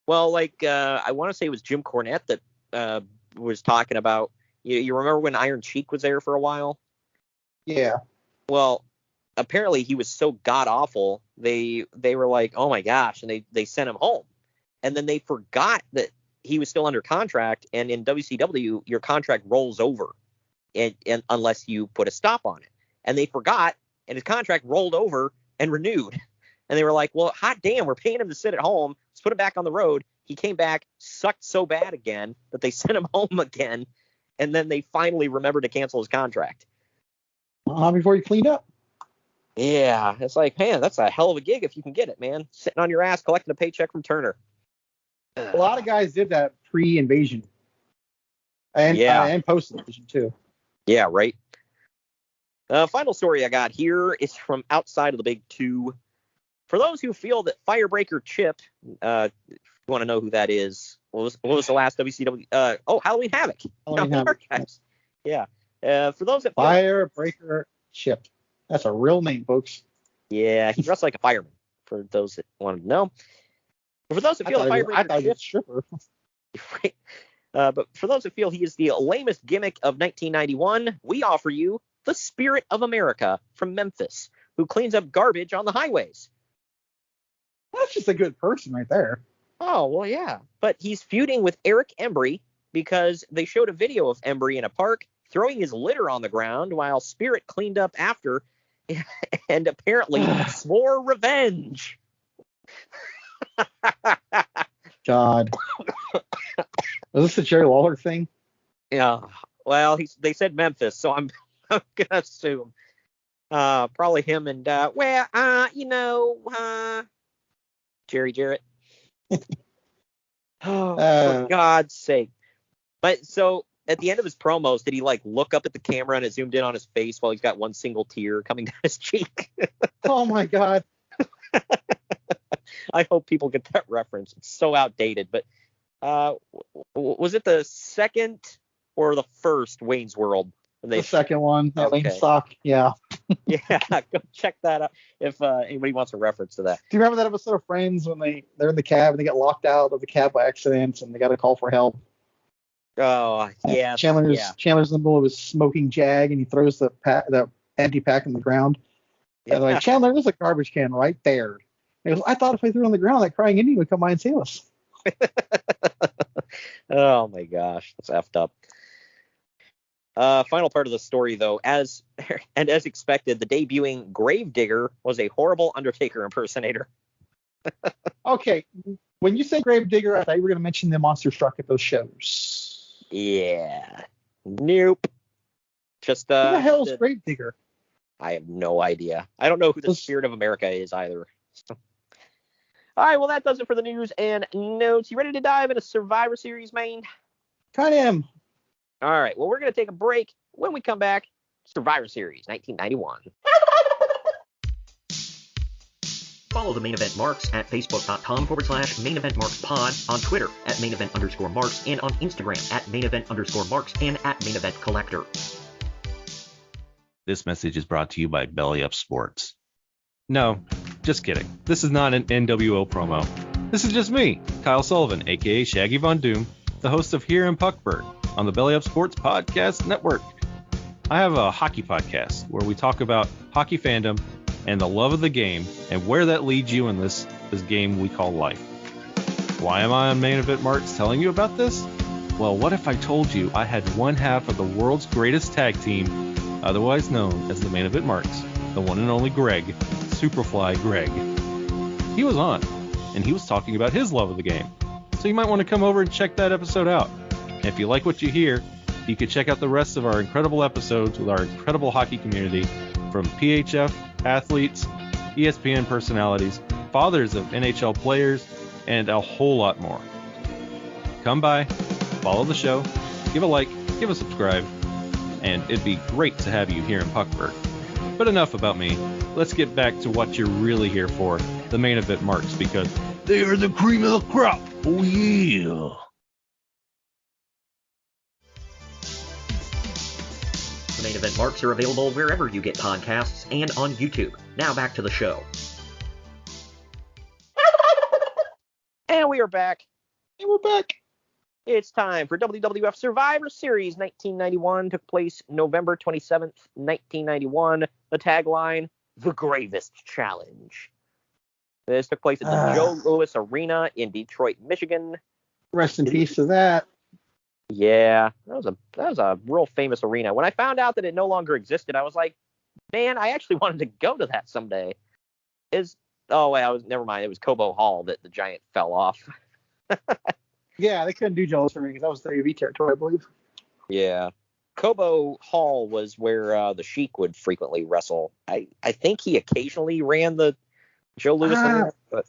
A: Well, I want to say it was Jim Cornette that was talking about. You remember when Iron Sheik was there for a while?
B: Yeah.
A: Well, apparently he was so god awful. They were like, oh my gosh, and they sent him home. And then they forgot that he was still under contract. And in WCW, your contract rolls over, and unless you put a stop on it. And they forgot, and his contract rolled over and renewed. And they were like, well, hot damn, we're paying him to sit at home. Let's put him back on the road. He came back, sucked so bad again that they sent him home again. And then they finally remembered to cancel his contract.
B: Before he cleaned up.
A: Yeah, it's like, man, that's a hell of a gig if you can get it, man. Sitting on your ass collecting a paycheck from Turner.
B: A lot of guys did that pre-invasion. And post-invasion, too.
A: Yeah, right. Final story I got here is from outside of the Big Two. For those who feel that Firebreaker Chip, if you want to know who that is, what was the last WCW? Halloween Havoc. Yeah. For those that
B: Firebreaker Chip. That's a real name, folks.
A: Yeah, he dressed like a fireman, for those that wanted to know. But for those that feel Firebreaker Chip,
B: stripper.
A: Right. But for those that feel he is the lamest gimmick of 1991, we offer you the Spirit of America from Memphis, who cleans up garbage on the highways.
B: That's just a good person right there.
A: Oh, well, yeah. But he's feuding with Eric Embry because they showed a video of Embry in a park throwing his litter on the ground while Spirit cleaned up after and apparently swore revenge.
B: God. Was this a Jerry Lawler thing?
A: Yeah. Well, they said Memphis, so I'm going to assume. Probably him and, Jerry Jarrett. For God's sake. But so at the end of his promos, did he look up at the camera and it zoomed in on his face while he's got one single tear coming down his cheek?
B: Oh my God.
A: I hope people get that reference. It's so outdated. But was it the second or the first Wayne's World?
B: The second one.
A: Okay.
B: Sock. Yeah.
A: Yeah, go check that out if anybody wants a reference to that.
B: Do you remember that episode of Friends when they're in the cab and they get locked out of the cab by accident and they got to call for help?
A: Oh, yeah.
B: Chandler's in the middle of his smoking Jag and he throws the empty pack on the ground. Yeah. And they're like, Chandler, there's a garbage can right there. And he goes, I thought if I threw it on the ground, that crying Indian would come by and save us.
A: Oh my gosh, that's effed up. Final part of the story, though, as expected, the debuting Gravedigger was a horrible Undertaker impersonator.
B: Okay, when you say Gravedigger, I thought you were going to mention the Monster Truck at those shows.
A: Yeah. Nope. Just
B: who the hell is Gravedigger?
A: I have no idea. I don't know who the Spirit of America is either. So. All right, well, that does it for the news and notes. You ready to dive into Survivor Series, man?
B: Kind of am.
A: All right, well, we're going to take a break. When we come back, Survivor Series 1991.
C: Follow the Main Event Marks at facebook.com/Main Event Marks Pod, on Twitter at Main Event _Marks, and on Instagram at Main Event _Marks and at Main Event Collector.
E: This message is brought to you by Belly Up Sports. No, just kidding. This is not an NWO promo. This is just me, Kyle Sullivan, aka Shaggy Von Doom, the host of Here in Puckburg on the Belly Up Sports Podcast Network. I have a hockey podcast where we talk about hockey fandom and the love of the game and where that leads you in this game we call life. Why am I on Main Event Marks telling you about this? Well, what if I told you I had one half of the world's greatest tag team, otherwise known as the Main Event Marks, the one and only Greg, Superfly Greg. He was on, and he was talking about his love of the game. So you might want to come over and check that episode out. And if you like what you hear, you can check out the rest of our incredible episodes with our incredible hockey community, from PHF, athletes, ESPN personalities, fathers of NHL players, and a whole lot more. Come by, follow the show, give a like, give a subscribe, and it'd be great to have you here in Puckburg. But enough about me. Let's get back to what you're really here for, the main event marks, because they are the cream of the crop. Oh yeah.
C: The main event marks are available wherever you get podcasts and on YouTube. Now back to the show.
A: And we are back.
B: And we're back.
A: It's time for WWF Survivor Series 1991. Took place November 27th, 1991. The tagline, The Gravest Challenge. This took place at the Joe Louis Arena in Detroit, Michigan.
B: Rest in peace to that.
A: Yeah, that was a real famous arena. When I found out that it no longer existed, I was like, man, I actually wanted to go to that someday. Never mind. It was Cobo Hall that the Giant fell off.
B: Yeah, they couldn't do Joe Louis because that was the AV territory, I believe.
A: Yeah. Cobo Hall was where the Sheik would frequently wrestle. I think he occasionally ran the Joe Louis arena, but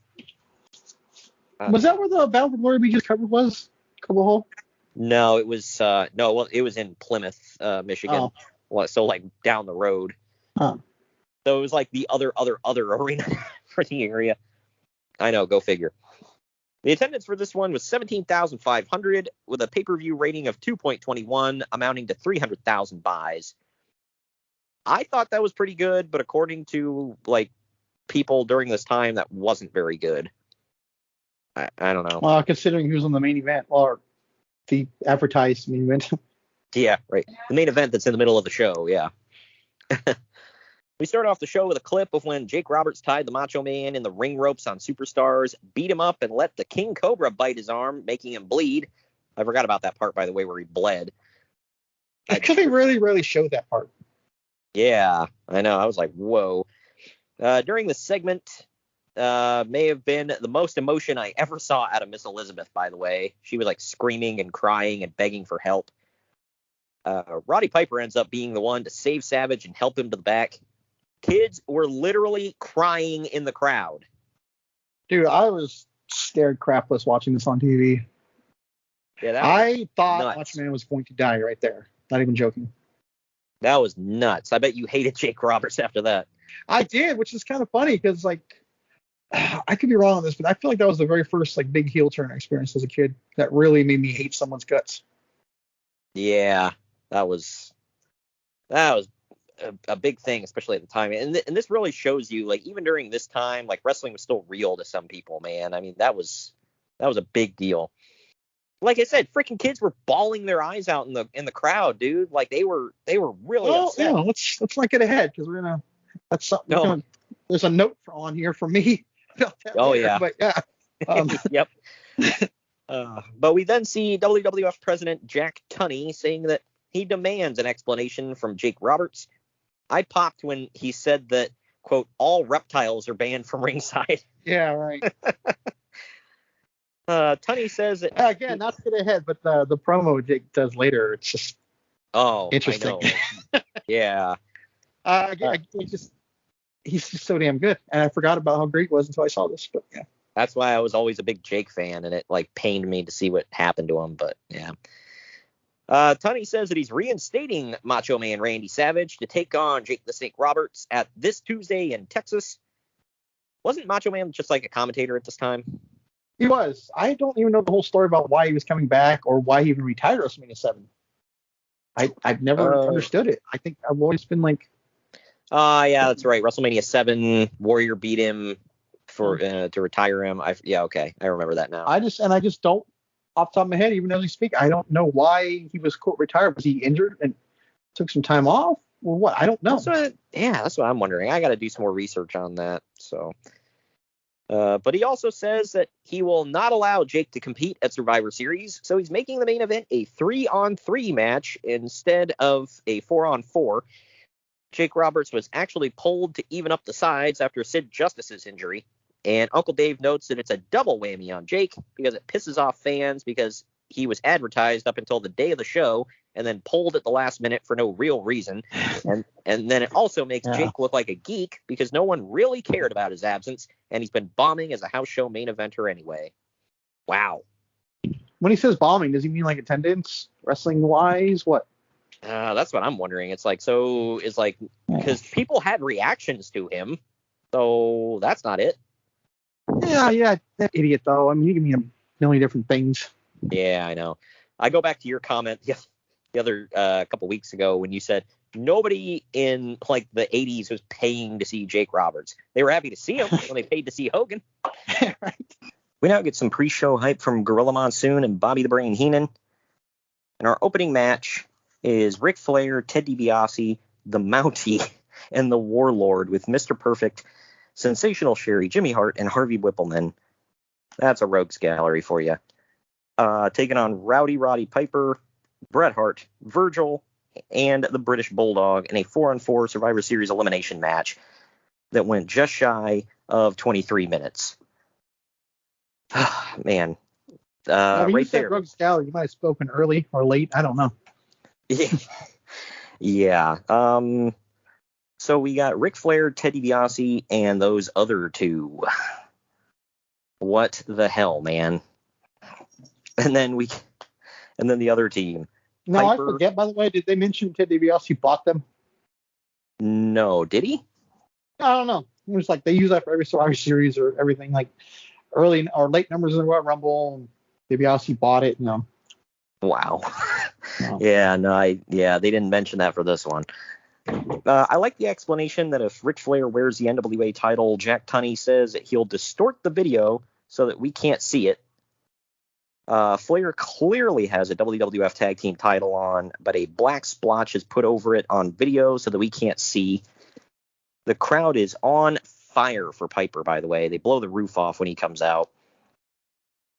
B: was that where the Battle for Glory Beaches cover was? Cobo Hall?
A: No, it was it was in Plymouth, Michigan. Oh. So like down the road.
B: Oh.
A: So it was like the other arena for the area. I know, go figure. The attendance for this one was 17,500 with a pay-per-view rating of 2.21, amounting to 300,000 buys. I thought that was pretty good, but according to like people during this time, that wasn't very good. I don't know.
B: Well, considering he was on the main event or the advertised main event.
A: Yeah, right. The main event that's in the middle of the show, yeah. We start off the show with a clip of when Jake Roberts tied the Macho Man in the ring ropes on Superstars, beat him up, and let the King Cobra bite his arm, making him bleed. I forgot about that part, by the way, where he bled.
B: Because they really showed that part.
A: Yeah, I know. I was like, whoa. During the segment, may have been the most emotion I ever saw out of Miss Elizabeth, by the way. She was like screaming and crying and begging for help. Roddy Piper ends up being the one to save Savage and help him to the back. Kids were literally crying in the crowd.
B: Dude, I was scared crapless watching this on TV.
A: Yeah,
B: I thought
A: nuts.
B: Macho Man was going to die right there. Not even joking.
A: That was nuts. I bet you hated Jake Roberts after that.
B: I did, which is kind of funny because, like, I could be wrong on this, but I feel like that was the very first, like, big heel turn I experienced as a kid that really made me hate someone's guts.
A: Yeah, that was a big thing, especially at the time. And this really shows you, like, even during this time, like, wrestling was still real to some people, man. I mean, that was a big deal. Like I said, freaking kids were bawling their eyes out in the crowd, dude. Like they were really upset.
B: Yeah, let's not get ahead because we're gonna. That's something. No. There's a note on here for me about that.
A: Oh
B: later,
A: yeah.
B: But yeah.
A: Yep. But we then see WWF President Jack Tunney saying that he demands an explanation from Jake Roberts. I popped when he said that, quote, all reptiles are banned from ringside.
B: Yeah, right.
A: Tunney says that
B: again, not to get ahead, but the promo Jake does later, it's just interesting.
A: I know. Yeah.
B: He's just so damn good, and I forgot about how great he was until I saw this. But yeah,
A: that's why I was always a big Jake fan, and it like pained me to see what happened to him. But yeah. Tunney says that he's reinstating Macho Man Randy Savage to take on Jake the Snake Roberts at this Tuesday in Texas. Wasn't Macho Man just like a commentator at this time?
B: He was. I don't even know the whole story about why he was coming back or why he even retired WrestleMania 7. I've never understood it. I think I've always been like...
A: yeah, that's right. WrestleMania 7, Warrior beat him to retire him. Okay. I remember that now. I
B: just don't, off the top of my head, even as we speak, I don't know why he was, quote, retired. Was he injured and took some time off or what? I don't know.
A: That's what I'm wondering. I got to do some more research on that. So... but he also says that he will not allow Jake to compete at Survivor Series, so he's making the main event a 3-on-3 match instead of a 4-on-4. Jake Roberts was actually pulled to even up the sides after Sid Justice's injury, and Uncle Dave notes that it's a double whammy on Jake because it pisses off fans because he was advertised up until the day of the show and then pulled at the last minute for no real reason. And then it also makes Jake look like a geek because no one really cared about his absence, and he's been bombing as a house show main eventer anyway. Wow.
B: When he says bombing, does he mean like attendance, wrestling wise? What?
A: That's what I'm wondering. It's like, so it's like, because people had reactions to him, so that's not it.
B: Yeah, that idiot though. I mean, you can mean a million different things.
A: Yeah, I know. I go back to your comment the other couple weeks ago when you said nobody in like the 80s was paying to see Jake Roberts. They were happy to see him when they paid to see Hogan.
B: Right.
A: We now get some pre-show hype from Gorilla Monsoon and Bobby the Brain Heenan. And our opening match is Ric Flair, Ted DiBiase, the Mountie, and the Warlord with Mr. Perfect, Sensational Sherry, Jimmy Hart, and Harvey Whippleman. That's a rogues gallery for you. Taking on Rowdy Roddy Piper, Bret Hart, Virgil, and the British Bulldog in a 4-on-4 Survivor Series elimination match that went just shy of 23 minutes. Man.
B: I mean,
A: right
B: you said
A: there.
B: Rogues Gallery. You might have spoken early or late. I don't know.
A: Yeah. So we got Ric Flair, Ted DiBiase, and those other two. What the hell, man? And then the other team.
B: No,
A: Piper.
B: I forget. By the way, did they mention Ted DiBiase bought them?
A: No, did he?
B: I don't know. It was like they use that for every Survivor Series or everything, like early or late numbers in the Royal Rumble. DiBiase bought it. No.
A: Wow.
B: No.
A: Yeah, no, they didn't mention that for this one. I like the explanation that if Ric Flair wears the NWA title, Jack Tunney says that he'll distort the video so that we can't see it. Flair clearly has a WWF Tag Team title on, but a black splotch is put over it on video so that we can't see. The crowd is on fire for Piper, by the way. They blow the roof off when he comes out.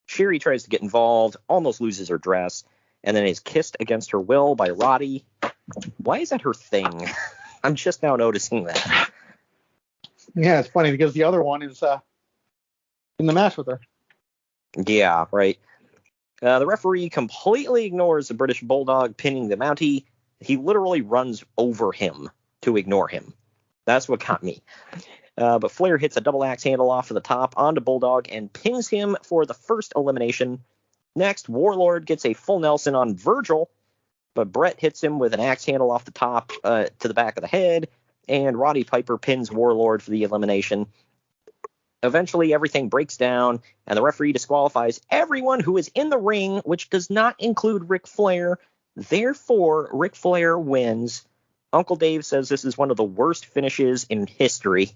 A: Sherry tries to get involved, almost loses her dress, and then is kissed against her will by Roddy. Why is that her thing? I'm just now noticing that.
B: Yeah, it's funny because the other one is in the match with her.
A: Yeah, right. The referee completely ignores the British Bulldog pinning the Mountie. He literally runs over him to ignore him. That's what got me. But Flair hits a double axe handle off of the top onto Bulldog and pins him for the first elimination. Next, Warlord gets a full Nelson on Virgil, but Bret hits him with an axe handle off the top to the back of the head, and Roddy Piper pins Warlord for the elimination. Eventually, everything breaks down, and the referee disqualifies everyone who is in the ring, which does not include Ric Flair. Therefore, Ric Flair wins. Uncle Dave says this is one of the worst finishes in history,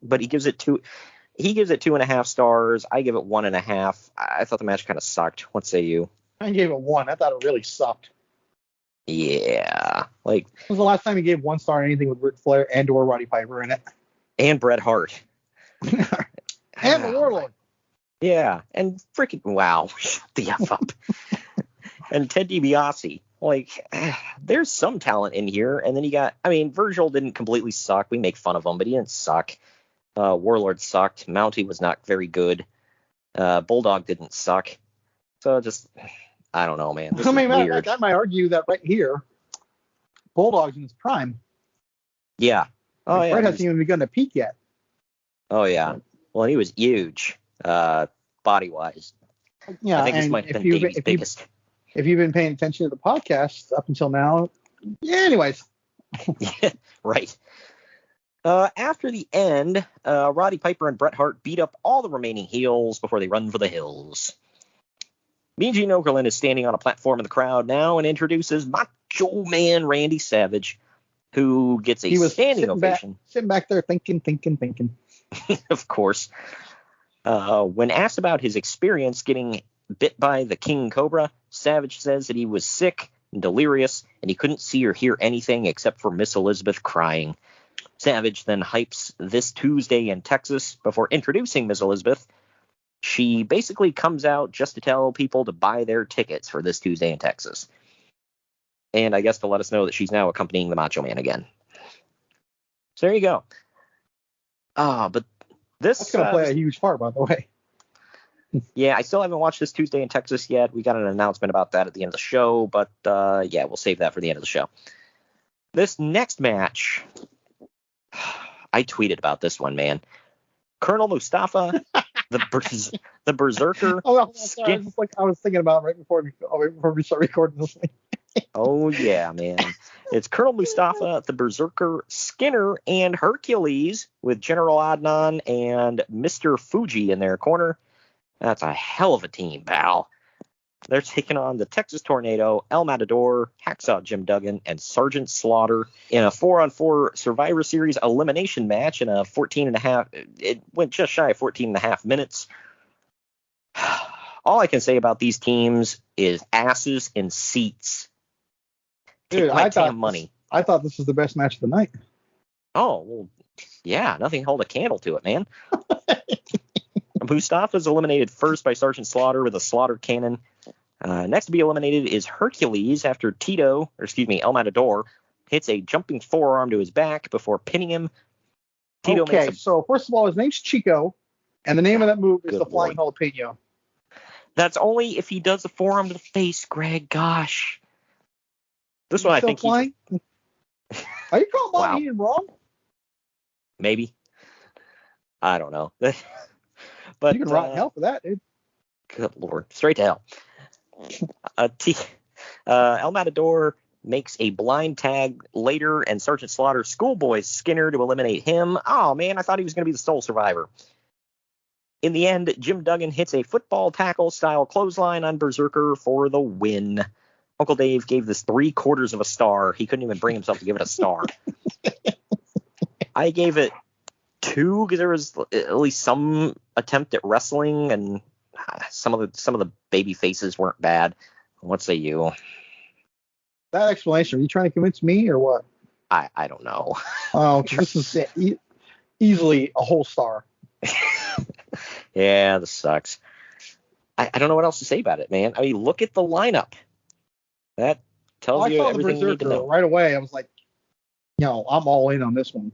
A: but he gives it 2.5 stars. I give it 1.5. I thought the match kind of sucked. What say you?
B: I gave it 1. I thought it really sucked.
A: Yeah, like.
B: When was the last time you gave 1 star anything with Ric Flair and/or Roddy Piper in it?
A: And Bret Hart.
B: And the Warlord.
A: Yeah, and freaking wow, shut the F up. And Ted DiBiase, like, there's some talent in here. And then you got, Virgil didn't completely suck. We make fun of him, but he didn't suck. Warlord sucked. Mountie was not very good. Bulldog didn't suck. So just, I don't know, man. This is weird.
B: I might argue that right here, Bulldog's in his prime.
A: Yeah. Oh, yeah.
B: Bret hasn't even begun to peak yet.
A: Oh, yeah. Well, he was huge, body-wise.
B: Yeah,
A: I think this might have been Davey's biggest.
B: If you've been paying attention to the podcast up until now, yeah, anyways.
A: Yeah, right. After the end, Roddy Piper and Bret Hart beat up all the remaining heels before they run for the hills. Mean Gene Okerlund is standing on a platform in the crowd now and introduces Macho Man Randy Savage, who gets a standing ovation.
B: Sitting back there thinking.
A: Of course. When asked about his experience getting bit by the King Cobra, Savage says that he was sick and delirious, and he couldn't see or hear anything except for Miss Elizabeth crying. Savage then hypes this Tuesday in Texas before introducing Miss Elizabeth. She basically comes out just to tell people to buy their tickets for this Tuesday in Texas. And I guess to let us know that she's now accompanying the Macho Man again. So there you go. But this...
B: That's going to play a huge part, by the way.
A: Yeah, I still haven't watched this Tuesday in Texas yet. We got an announcement about that at the end of the show, but yeah, we'll save that for the end of the show. This next match, I tweeted about this one, man. Colonel Mustafa, the Berserker.
B: Oh, sorry. I was thinking about right before we start recording this thing.
A: Oh, yeah, man. It's Colonel Mustafa, the Berserker, Skinner, and Hercules with General Adnan and Mr. Fuji in their corner. That's a hell of a team, pal. They're taking on the Texas Tornado, El Matador, Hacksaw Jim Duggan, and Sergeant Slaughter in a 4-on-4 Survivor Series elimination match in a 14.5. It went just shy of 14.5 minutes. All I can say about these teams is asses in seats. Take
B: Dude,
A: my damn money.
B: I thought this was the best match of the night.
A: Oh, well, yeah, nothing held a candle to it, man. Mustafa's eliminated first by Sergeant Slaughter with a Slaughter Cannon. Next to be eliminated is Hercules after El Matador hits a jumping forearm to his back before pinning him.
B: So first of all, his name's Chico, and the name of that move is the Flying
A: Lord.
B: Jalapeno.
A: That's only if he does the forearm to the face, Greg. Gosh. This one I think
B: flying? Are you calling Bobby Heenan wrong?
A: Maybe. I don't know. But
B: you can rot in hell for that, dude.
A: Good Lord. Straight to hell. El Matador makes a blind tag later, and Sergeant Slaughter schoolboys Skinner to eliminate him. Oh, man, I thought he was going to be the sole survivor. In the end, Jim Duggan hits a football tackle-style clothesline on Berserker for the win. Uncle Dave gave this 3/4 of a star. He couldn't even bring himself to give it a star. I gave it 2 because there was at least some attempt at wrestling, and some of the baby faces weren't bad. What say you?
B: That explanation, are you trying to convince me or what?
A: I don't know.
B: Oh, this is easily a whole star.
A: Yeah, this sucks. I don't know what else to say about it, man. I mean, look at the lineup. That tells you everything you need to know.
B: Right away, I was like, I'm all in on this one.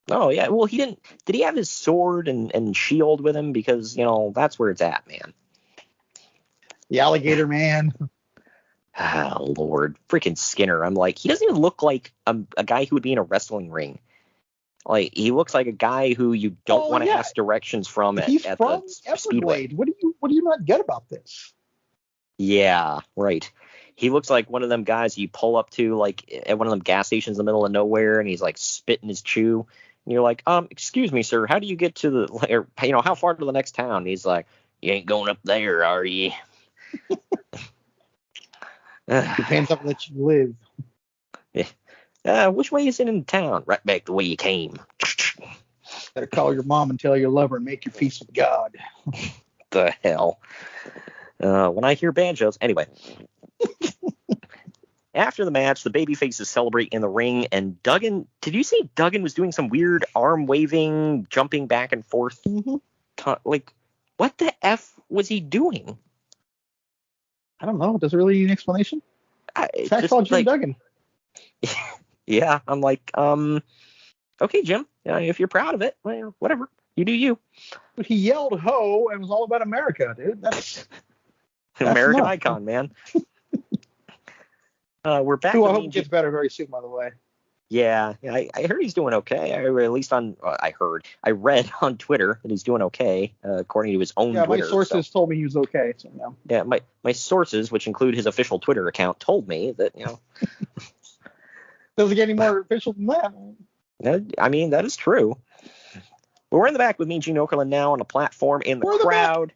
A: Oh, yeah. Well, he didn't. Did he have his sword and shield with him? Because, that's where it's at, man.
B: The alligator man.
A: Oh, Lord. Freaking Skinner. I'm like, he doesn't even look like a guy who would be in a wrestling ring. Like, he looks like a guy who you don't want to ask directions from at
B: from
A: the Speedway.
B: What do you not get about this?
A: Yeah, right. He looks like one of them guys you pull up to, like, at one of them gas stations in the middle of nowhere, and he's, like, spitting his chew. And you're like, excuse me, sir, how do you get to how far to the next town? And he's like, you ain't going up there, are you?
B: Depends on let you live.
A: Yeah. Which way is it in town? Right back the way you came.
B: Better call your mom and tell your lover and make your peace with God.
A: The hell. When I hear banjos. Anyway. After the match, the babyfaces celebrate in the ring, and Duggan, did you see Duggan was doing some weird arm waving, jumping back and forth?
B: Mm-hmm.
A: Like, what the F was he doing?
B: I don't know. Does it really need an explanation? That's all Jim Duggan.
A: Yeah, I'm like, okay, Jim, if you're proud of it, well, whatever. You do you.
B: But he yelled ho and was all about America, dude. That's
A: American icon, man. We're back.
B: I hope he gets better very soon, by the way.
A: Yeah, I heard he's doing okay. I read on Twitter that he's doing okay, according to his own Twitter.
B: Yeah, my sources told me he was okay. So,
A: Yeah, my sources, which include his official Twitter account, told me that,
B: Doesn't get any more official than that.
A: I mean, that is true. But we're in the back with Mean Gene Okerlund now on a platform in the crowd.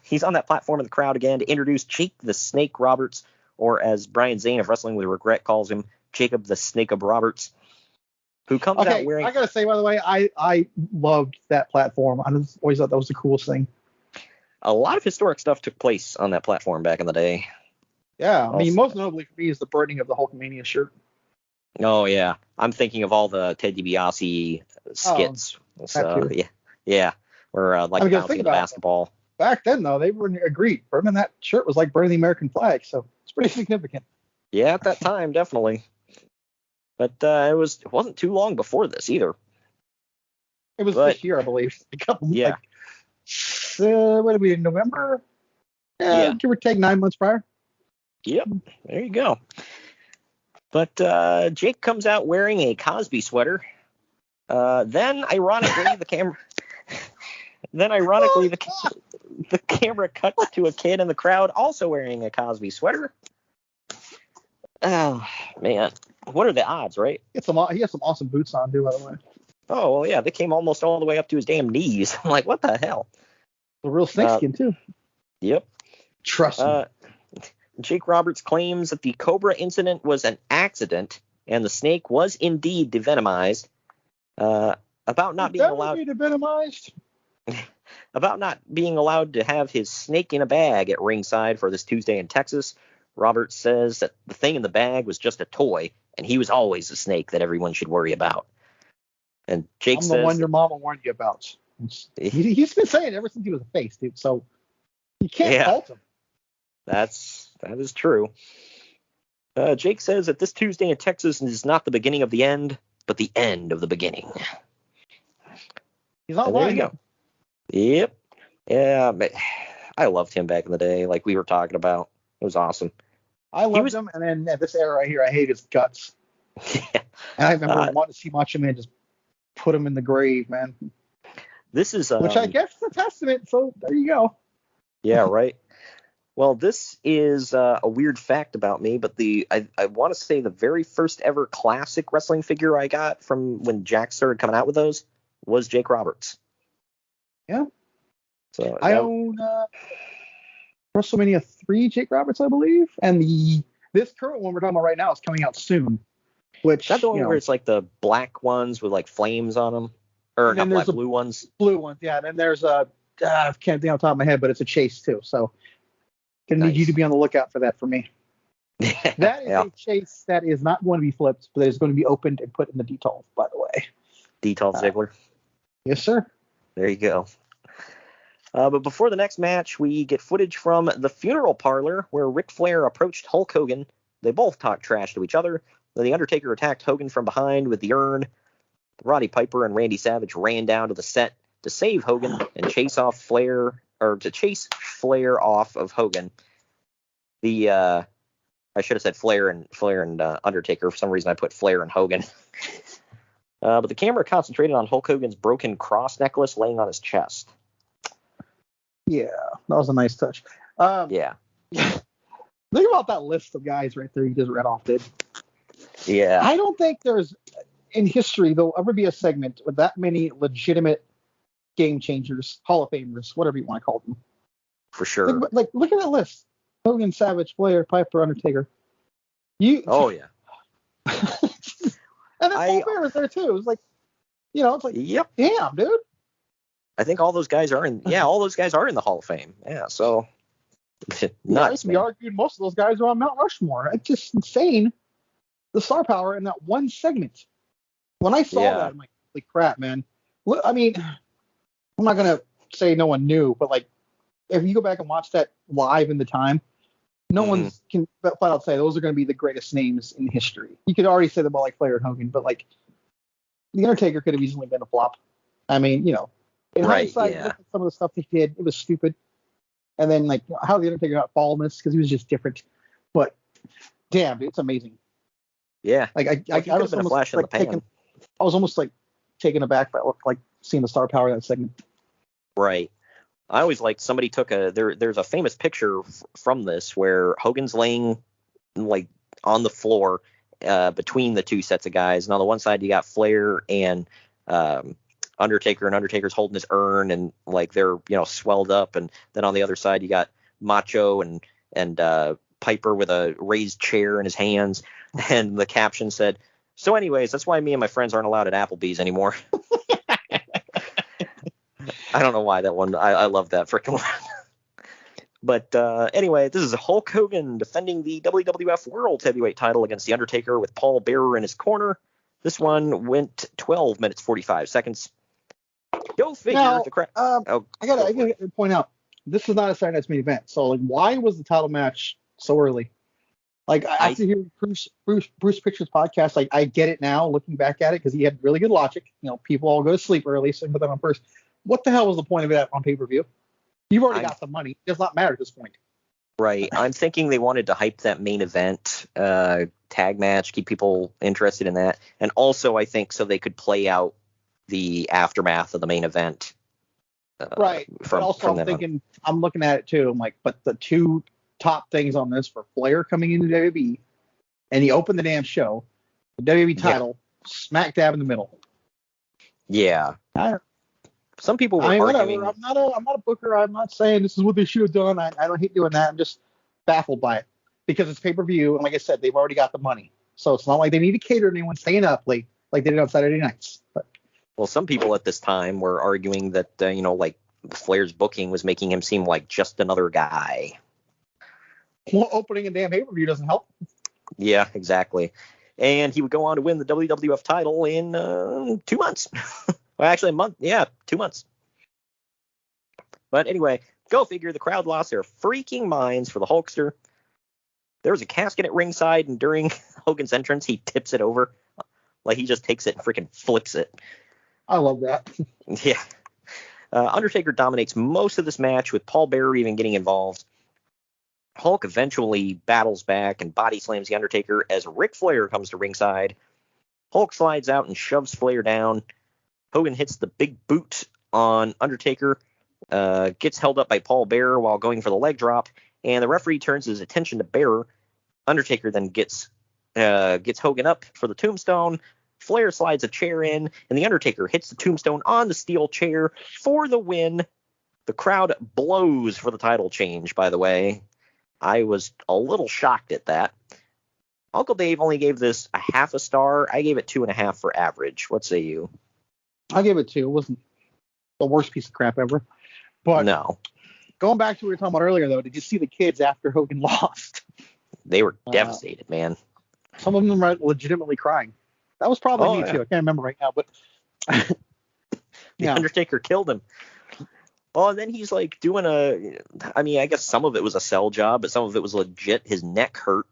A: He's on that platform in the crowd again to introduce Jake the Snake Roberts, or as Brian Zane of Wrestling with Regret calls him, Jacob the Snake of Roberts, who comes out wearing...
B: I gotta say, by the way, I loved that platform. I always thought that was the coolest thing.
A: A lot of historic stuff took place on that platform back in the day.
B: Yeah, I mean, most notably for me is the burning of the Hulkamania shirt.
A: Oh, yeah. I'm thinking of all the Ted DiBiase skits. Yeah. Where, bouncing the basketball.
B: Back then, though, they were agreed. Burning that shirt was like burning the American flag, so it's pretty significant.
A: Yeah, at that time, definitely. But it wasn't too long before this either.
B: It was this year, I believe. what did we in November?
A: Yeah.
B: Give or take 9 months prior.
A: Yep, there you go. But Jake comes out wearing a Cosby sweater. Then, ironically, the camera cuts to a kid in the crowd also wearing a Cosby sweater. Oh man, what are the odds, right?
B: He has some awesome boots on too, by the way.
A: Oh well, yeah, they came almost all the way up to his damn knees. I'm like, what the hell?
B: The real snakeskin too.
A: Yep.
B: Trust me.
A: Jake Roberts claims that the Cobra incident was an accident and the snake was indeed devenomized. About not being allowed to have his snake in a bag at ringside for this Tuesday in Texas. Roberts says that the thing in the bag was just a toy, and he was always the snake that everyone should worry about. And Jake says,
B: I'm the one your mama warned you about. He's been saying it ever since he was a face, dude. So you can't fault him.
A: That is true. Jake says that this Tuesday in Texas is not the beginning of the end, but the end of the beginning.
B: He's not lying.
A: There you go. Yep. Yeah, but I loved him back in the day, like we were talking about. It was awesome.
B: I loved him, and then at this era right here, I hate his guts.
A: Yeah.
B: And I remember wanting to see Macho Man just put him in the grave, man.
A: This is
B: which I guess is a testament. So there you go.
A: Yeah, right. Well, this is a weird fact about me, but I want to say the very first ever classic wrestling figure I got from when Jack started coming out with those was Jake Roberts.
B: Yeah.
A: So
B: I own WrestleMania 3 Jake Roberts, I believe, and this current one we're talking about right now is coming out soon. Which,
A: is that the one where it's like the black ones with like flames on them, or not black, blue ones?
B: Blue ones, yeah. And then there's I can't think on top of my head, but it's a chase too. So gonna need you to be on the lookout for that for me. That is a chase that is not going to be flipped, but is going to be opened and put in the detail, by the way.
A: Detail Ziggler.
B: Yes, sir.
A: There you go. But before the next match, we get footage from the funeral parlor where Ric Flair approached Hulk Hogan. They both talked trash to each other. Then the Undertaker attacked Hogan from behind with the urn. Roddy Piper and Randy Savage ran down to the set to save Hogan and chase Flair off of Hogan. I should have said Flair and Undertaker. For some reason, I put Flair and Hogan. But the camera concentrated on Hulk Hogan's broken cross necklace laying on his chest.
B: Yeah, that was a nice touch.
A: Yeah.
B: Think about that list of guys right there you just read off, dude.
A: Yeah.
B: I don't think there's, in history, there'll ever be a segment with that many legitimate game changers, Hall of Famers, whatever you want to call them.
A: For sure.
B: Look at that list. Hogan, Savage, Flair, Piper, Undertaker.
A: Oh, yeah.
B: And then Paul Bear was there, too. It's like, it's like,
A: yep.
B: Damn, dude.
A: I think all those guys are in the Hall of Fame. Yeah, so nuts.
B: We argued most of those guys are on Mount Rushmore. It's just insane, the star power in that one segment. When I saw that, I'm like, holy crap, man. Well, I mean, I'm not gonna say no one knew, but like, if you go back and watch that live in the time, no one can flat out say those are going to be the greatest names in history. You could already say them about like Flair and Hogan, but like, the Undertaker could have easily been a flop. I mean, in hindsight, look at some of the stuff he did, it was stupid. And then like how the Undertaker got fall in this because he was just different. But damn, dude, it's amazing.
A: Yeah.
B: Like I was almost
A: flash in the pan.
B: I was almost like taken aback by like seeing the star power of that segment.
A: Right. I always like somebody took there's a famous picture from this where Hogan's laying like on the floor between the two sets of guys, and on the one side you got Flair and Undertaker, and Undertaker's holding his urn and like they're swelled up, and then on the other side you got Macho and Piper with a raised chair in his hands, and the caption said, "So anyways, that's why me and my friends aren't allowed at Applebee's anymore." I don't know why that one. I love that freaking one. But anyway, this is Hulk Hogan defending the WWF World Heavyweight title against The Undertaker with Paul Bearer in his corner. This one went 12 minutes 45 seconds. Go figure.
B: Now,
A: I
B: gotta point out, this is not a Saturday Night's Main Event. So like, why was the title match so early? Like after hearing Bruce Pritchard's podcast, like I get it now looking back at it because he had really good logic. People all go to sleep early, so put that on first. What the hell was the point of that on pay-per-view? You've already got the money. It does not matter at this point.
A: Right. I'm thinking they wanted to hype that main event tag match, keep people interested in that. And also, I think so they could play out the aftermath of the main event.
B: Right. But also, I'm looking at it too. I'm like, but the two top things on this for Flair coming into WWE, and he opened the damn show, the WWE title, smack dab in the middle.
A: Yeah. Some people were arguing.
B: Whatever. I'm not a booker. I'm not saying this is what they should have done. I don't hate doing that. I'm just baffled by it because it's pay-per-view, and like I said, they've already got the money, so it's not like they need to cater to anyone staying up late like they did on Saturday nights. But
A: well, some people at this time were arguing that like Flair's booking was making him seem like just another guy.
B: Well, opening a damn pay-per-view doesn't help.
A: Yeah, exactly. And he would go on to win the WWF title in 2 months. Well, actually, a month. Yeah, 2 months. But anyway, go figure. The crowd lost their freaking minds for the Hulkster. There was a casket at ringside, and during Hogan's entrance, he tips it over. Like he just takes it and freaking flips it.
B: I love that.
A: Yeah. Undertaker dominates most of this match, with Paul Bearer even getting involved. Hulk eventually battles back and body slams the Undertaker as Ric Flair comes to ringside. Hulk slides out and shoves Flair down. Hogan hits the big boot on Undertaker, gets held up by Paul Bearer while going for the leg drop, and the referee turns his attention to Bearer. Undertaker then gets Hogan up for the Tombstone. Flair slides a chair in, and the Undertaker hits the Tombstone on the steel chair for the win. The crowd blows for the title change, by the way. I was a little shocked at that. Uncle Dave only gave this a half a star. I gave it 2.5 for average. What say you?
B: I gave it 2. It wasn't the worst piece of crap ever. But
A: no.
B: Going back to what we were talking about earlier, though, did you see the kids after Hogan lost?
A: They were devastated, man.
B: Some of them were legitimately crying. That was probably me, too. I can't remember right now, but...
A: The Undertaker killed him. Oh, and then he's like doing I guess some of it was a sell job, but some of it was legit. His neck hurt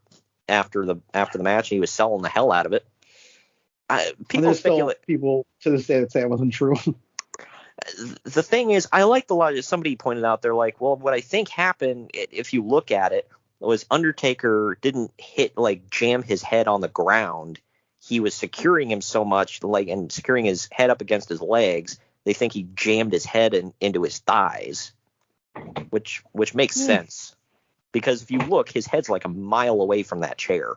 A: after the match, and he was selling the hell out of it. People speculate.
B: People to this day that say it wasn't true.
A: The thing is, I like the logic. Somebody pointed out, they're like, well, what I think happened, if you look at it, was Undertaker didn't jam his head on the ground. He was securing him so much, and securing his head up against his legs. They think he jammed his head into his thighs, which makes sense, because if you look, his head's like a mile away from that chair,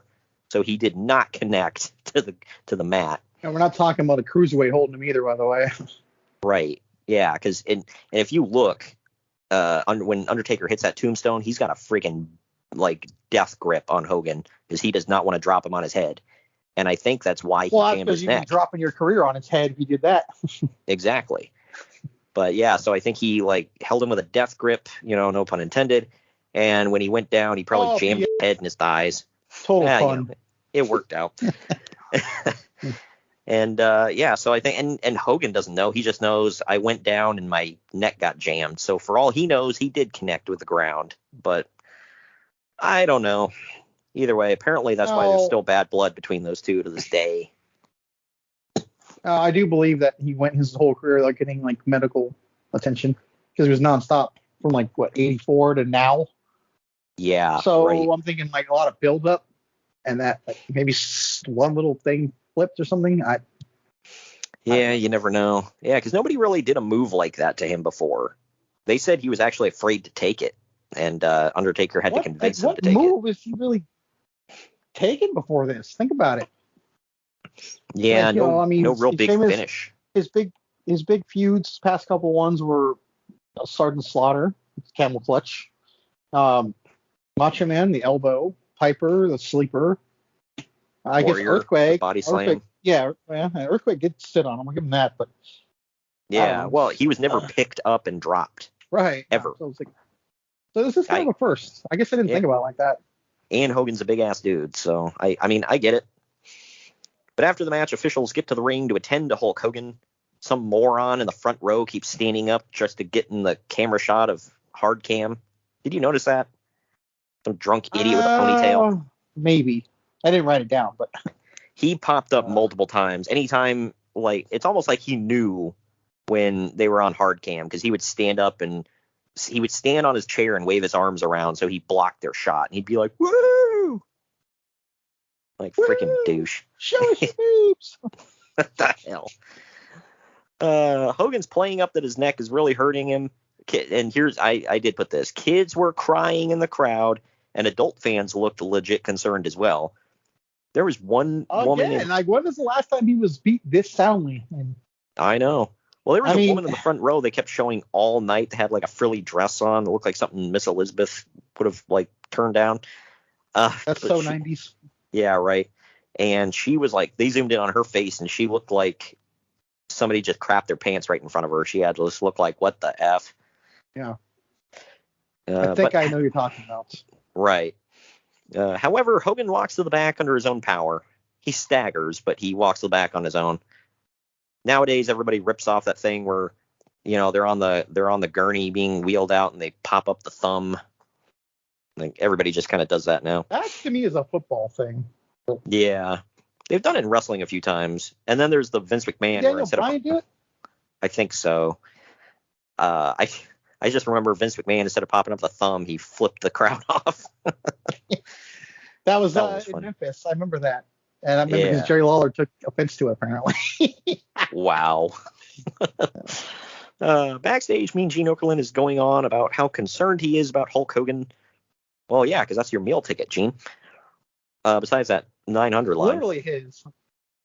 A: so he did not connect to the mat.
B: And we're not talking about a cruiserweight holding him either, by the way.
A: Right? Yeah, because and if you look, when Undertaker hits that Tombstone, he's got a freaking death grip on Hogan because he does not want to drop him on his head. And I think that's why he jammed his neck. Well, you'd be
B: dropping your career on his head if you did that.
A: Exactly. But yeah, so I think he held him with a death grip, no pun intended. And when he went down, he probably jammed his head in his thighs.
B: Total fun.
A: It worked out. And so I think, and Hogan doesn't know. He just knows I went down and my neck got jammed. So for all he knows, he did connect with the ground. But I don't know. Either way, apparently that's why there's still bad blood between those two to this day.
B: I do believe that he went his whole career getting medical attention because he was nonstop from 84 to now.
A: Yeah.
B: So
A: right.
B: I'm thinking a lot of buildup and that maybe one little thing flipped or something.
A: You never know. Yeah, because nobody really did a move like that to him before. They said he was actually afraid to take it, and Undertaker had to convince him to take it.
B: What move is he really taken before this? Think about it.
A: Yeah, no real big finish.
B: His big feuds, past couple ones were Sergeant Slaughter, Camel Clutch, Macho Man, the Elbow, Piper, the Sleeper. I guess Earthquake,
A: body slam.
B: Earthquake did sit on him. I'll give him that, but
A: yeah, well, he was never picked up and dropped,
B: right?
A: Ever.
B: So this is kind of a first. I guess I didn't think about it like that.
A: And Hogan's a big ass dude, so I get it. But after the match, officials get to the ring to attend to Hulk Hogan. Some moron in the front row keeps standing up just to get in the camera shot of hard cam. Did you notice that? Some drunk idiot with a ponytail.
B: Maybe. I didn't write it down, but
A: he popped up multiple times. Anytime, it's almost like he knew when they were on hard cam, because he would stand up and he would stand on his chair and wave his arms around so he blocked their shot, and he'd be like, "Woo!" Like freaking douche.
B: Show us your boobs.
A: What the hell? Hogan's playing up that his neck is really hurting him. And here's, I did put this. Kids were crying in the crowd, and adult fans looked legit concerned as well. There was one woman.
B: Like, when was the last time he was beat this soundly?
A: I know. Well, there was a woman in the front row they kept showing all night that had like a frilly dress on. It looked like something Miss Elizabeth would have like turned down.
B: That's so 90s.
A: Yeah, right. And she was like, they zoomed in on her face, and she looked like somebody just crapped their pants right in front of her. She had to just look like, what the F?
B: Yeah. I think I know you're talking about.
A: Right. However, Hogan walks to the back under his own power. He staggers, but he walks to the back on his own. Nowadays, everybody rips off that thing where, they're on the gurney being wheeled out and they pop up the thumb. Like everybody just kind of does that now.
B: That to me is a football thing.
A: Yeah, they've done it in wrestling a few times. And then there's the Vince McMahon.
B: Daniel Bryan do it?
A: I think so. I just remember Vince McMahon, instead of popping up the thumb, he flipped the crowd off.
B: That was in Memphis. I remember that. And I remember because Jerry Lawler took offense to it, apparently.
A: Wow. Backstage, Mean Gene Okerlund is going on about how concerned he is about Hulk Hogan. Well, yeah, because that's your meal ticket, Gene. Besides that 900 line.
B: Literally his.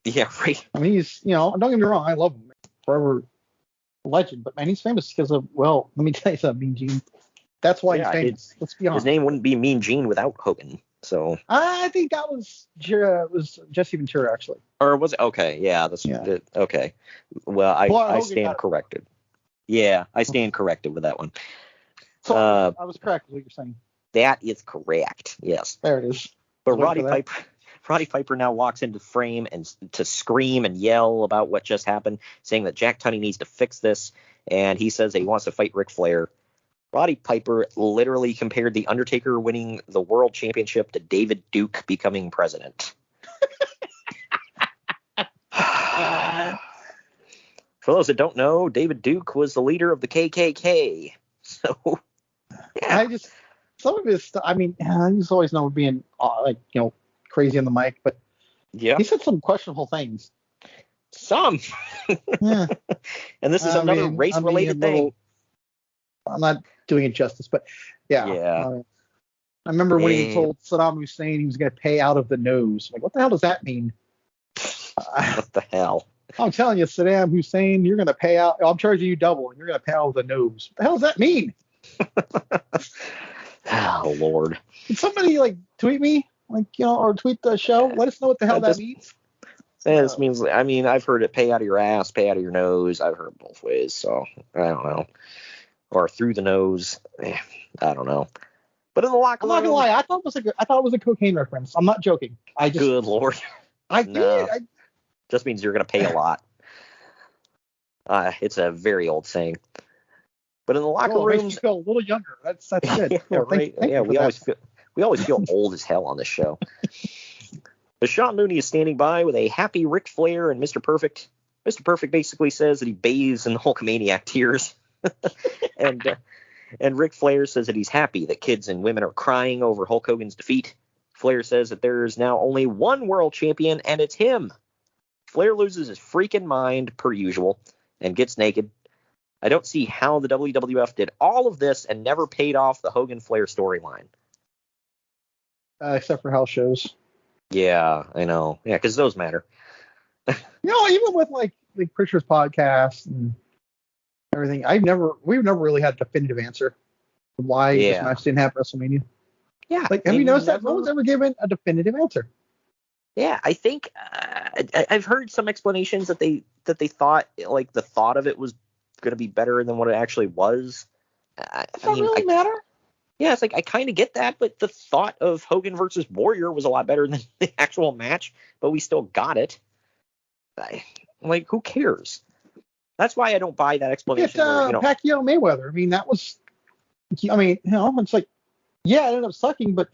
A: Yeah, right.
B: I mean, he's, don't get me wrong, I love him. Forever legend. But, man, he's famous because of, well, let me tell you something, Mean Gene. That's why he's famous. Let's be honest.
A: His name wouldn't be Mean Gene without Hogan. So
B: I think that was Jesse Ventura, actually.
A: Or was it? Okay, yeah, okay. Well, I stand corrected. Yeah, I stand corrected with that one.
B: So I was correct with what you're saying.
A: That is correct. Yes.
B: There it is.
A: But Roddy Piper now walks into the frame and to scream and yell about what just happened, saying that Jack Tunney needs to fix this, and he says that he wants to fight Ric Flair. Roddy Piper literally compared the Undertaker winning the world championship to David Duke becoming president. For those that don't know, David Duke was the leader of the KKK. So, yeah.
B: Some of his stuff, I mean, he's always known for being crazy on the mic, but he said some questionable things.
A: Some.
B: Yeah.
A: And this is another race-related thing.
B: I'm not doing it justice, but yeah. I remember when he told Saddam Hussein he was going to pay out of the nose. Like, what the hell does that mean?
A: What the hell?
B: I'm telling you, Saddam Hussein, you're going to pay out. I'm charging you double, and you're going to pay out of the nose. What the hell does that mean?
A: Oh, Lord.
B: Can somebody tweet me, or tweet the show? Let us know what the hell that means.
A: This means, I mean, I've heard it pay out of your ass, pay out of your nose. I've heard both ways, so I don't know. Or through the nose. I don't know. But in the locker room,
B: I'm not gonna lie, I thought it was a cocaine reference. I'm not joking.
A: Good Lord.
B: I did.
A: Just means you're gonna pay a lot. It's a very old saying. But in the locker room,
B: makes you feel a little younger. That's good.
A: Yeah, right. We always feel old as hell on this show. But Sean Mooney is standing by with a happy Ric Flair and Mr. Perfect. Mr. Perfect basically says that he bathes in Hulkamaniac tears. And Ric Flair says that he's happy that kids and women are crying over Hulk Hogan's defeat. Flair says that there's now only one world champion, and it's him. Flair loses his freaking mind, per usual, and gets naked. I don't see how the WWF did all of this and never paid off the Hogan-Flair storyline.
B: Except for house shows.
A: Yeah, I know. Yeah, because those matter.
B: Even with like Pritchard's podcast and everything, we've never really had a definitive answer why this match didn't have WrestleMania.
A: Yeah.
B: Have you noticed that no one's ever given a definitive answer?
A: Yeah, I think I've heard some explanations that they thought the thought of it was going to be better than what it actually was.
B: Does that really matter?
A: Yeah, it's I kind of get that, but the thought of Hogan versus Warrior was a lot better than the actual match, but we still got it. Who cares? That's why I don't buy that explanation.
B: Pacquiao Mayweather. I mean, that was. I mean, it's it ended up sucking, but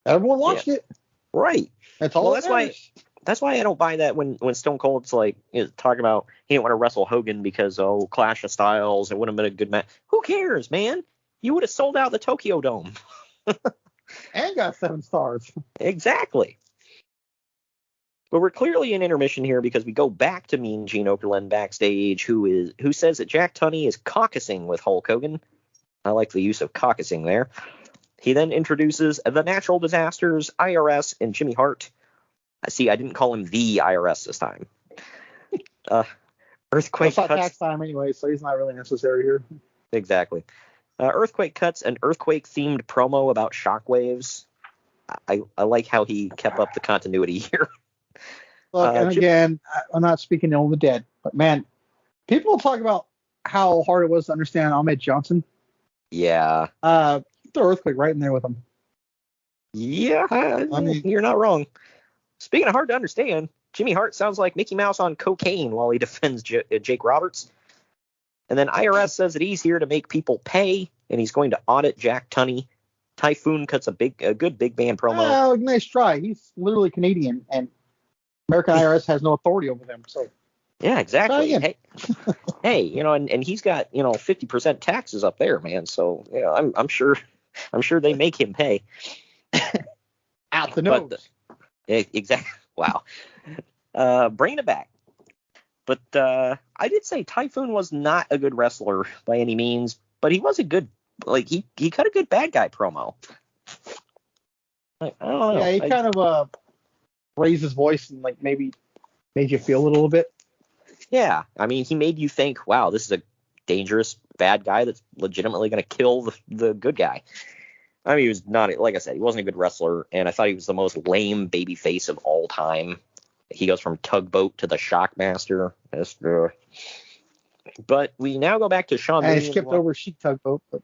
B: everyone watched it. Right. That's all.
A: Well, that's why I don't buy that when Stone Cold's talking about he didn't want to wrestle Hogan because Clash of Styles, it wouldn't have been a good match. Who cares, man? you would have sold out the Tokyo Dome.
B: And got 7 stars.
A: Exactly. But we're clearly in intermission here because we go back to Mean Gene Okerlund backstage, who says that Jack Tunney is caucusing with Hulk Hogan. I like the use of caucusing there. He then introduces the Natural Disasters, IRS, and Jimmy Hart. See, I didn't call him the IRS this time. Earthquake
B: It's not
A: cuts.
B: tax time anyway, so he's not really necessary here.
A: Exactly. Earthquake cuts an earthquake-themed promo about shockwaves. I like how he kept up the continuity here.
B: Look, and again, I'm not speaking ill of the dead, but man, people talk about how hard it was to understand Ahmed Johnson.
A: Yeah.
B: The earthquake right in there with him.
A: Yeah, I mean, you're not wrong. Speaking of hard to understand, Jimmy Hart sounds like Mickey Mouse on cocaine while he defends Jake Roberts. And then IRS says that he's here to make people pay, and he's going to audit Jack Tunney. Typhoon cuts a good big band promo.
B: Oh, nice try. He's literally Canadian, and American IRS has no authority over them. So
A: yeah, exactly. Hey, and he's got 50% taxes up there, man. So I'm sure they make him pay.
B: Out the nose.
A: Exactly. Wow. Bringing it back. But I did say Typhoon was not a good wrestler by any means, but he was a good, he cut a good bad guy promo. I don't know.
B: Yeah, he kind of raised his voice and maybe made you feel it a little bit.
A: Yeah, I mean, he made you think, wow, this is a dangerous bad guy that's legitimately going to kill the good guy. I mean, he was not, like I said, he wasn't a good wrestler, and I thought he was the most lame baby face of all time. He goes from Tugboat to the Shockmaster. But we now go back to Sean Mooney.
B: And he skipped over Chic Tugboat, but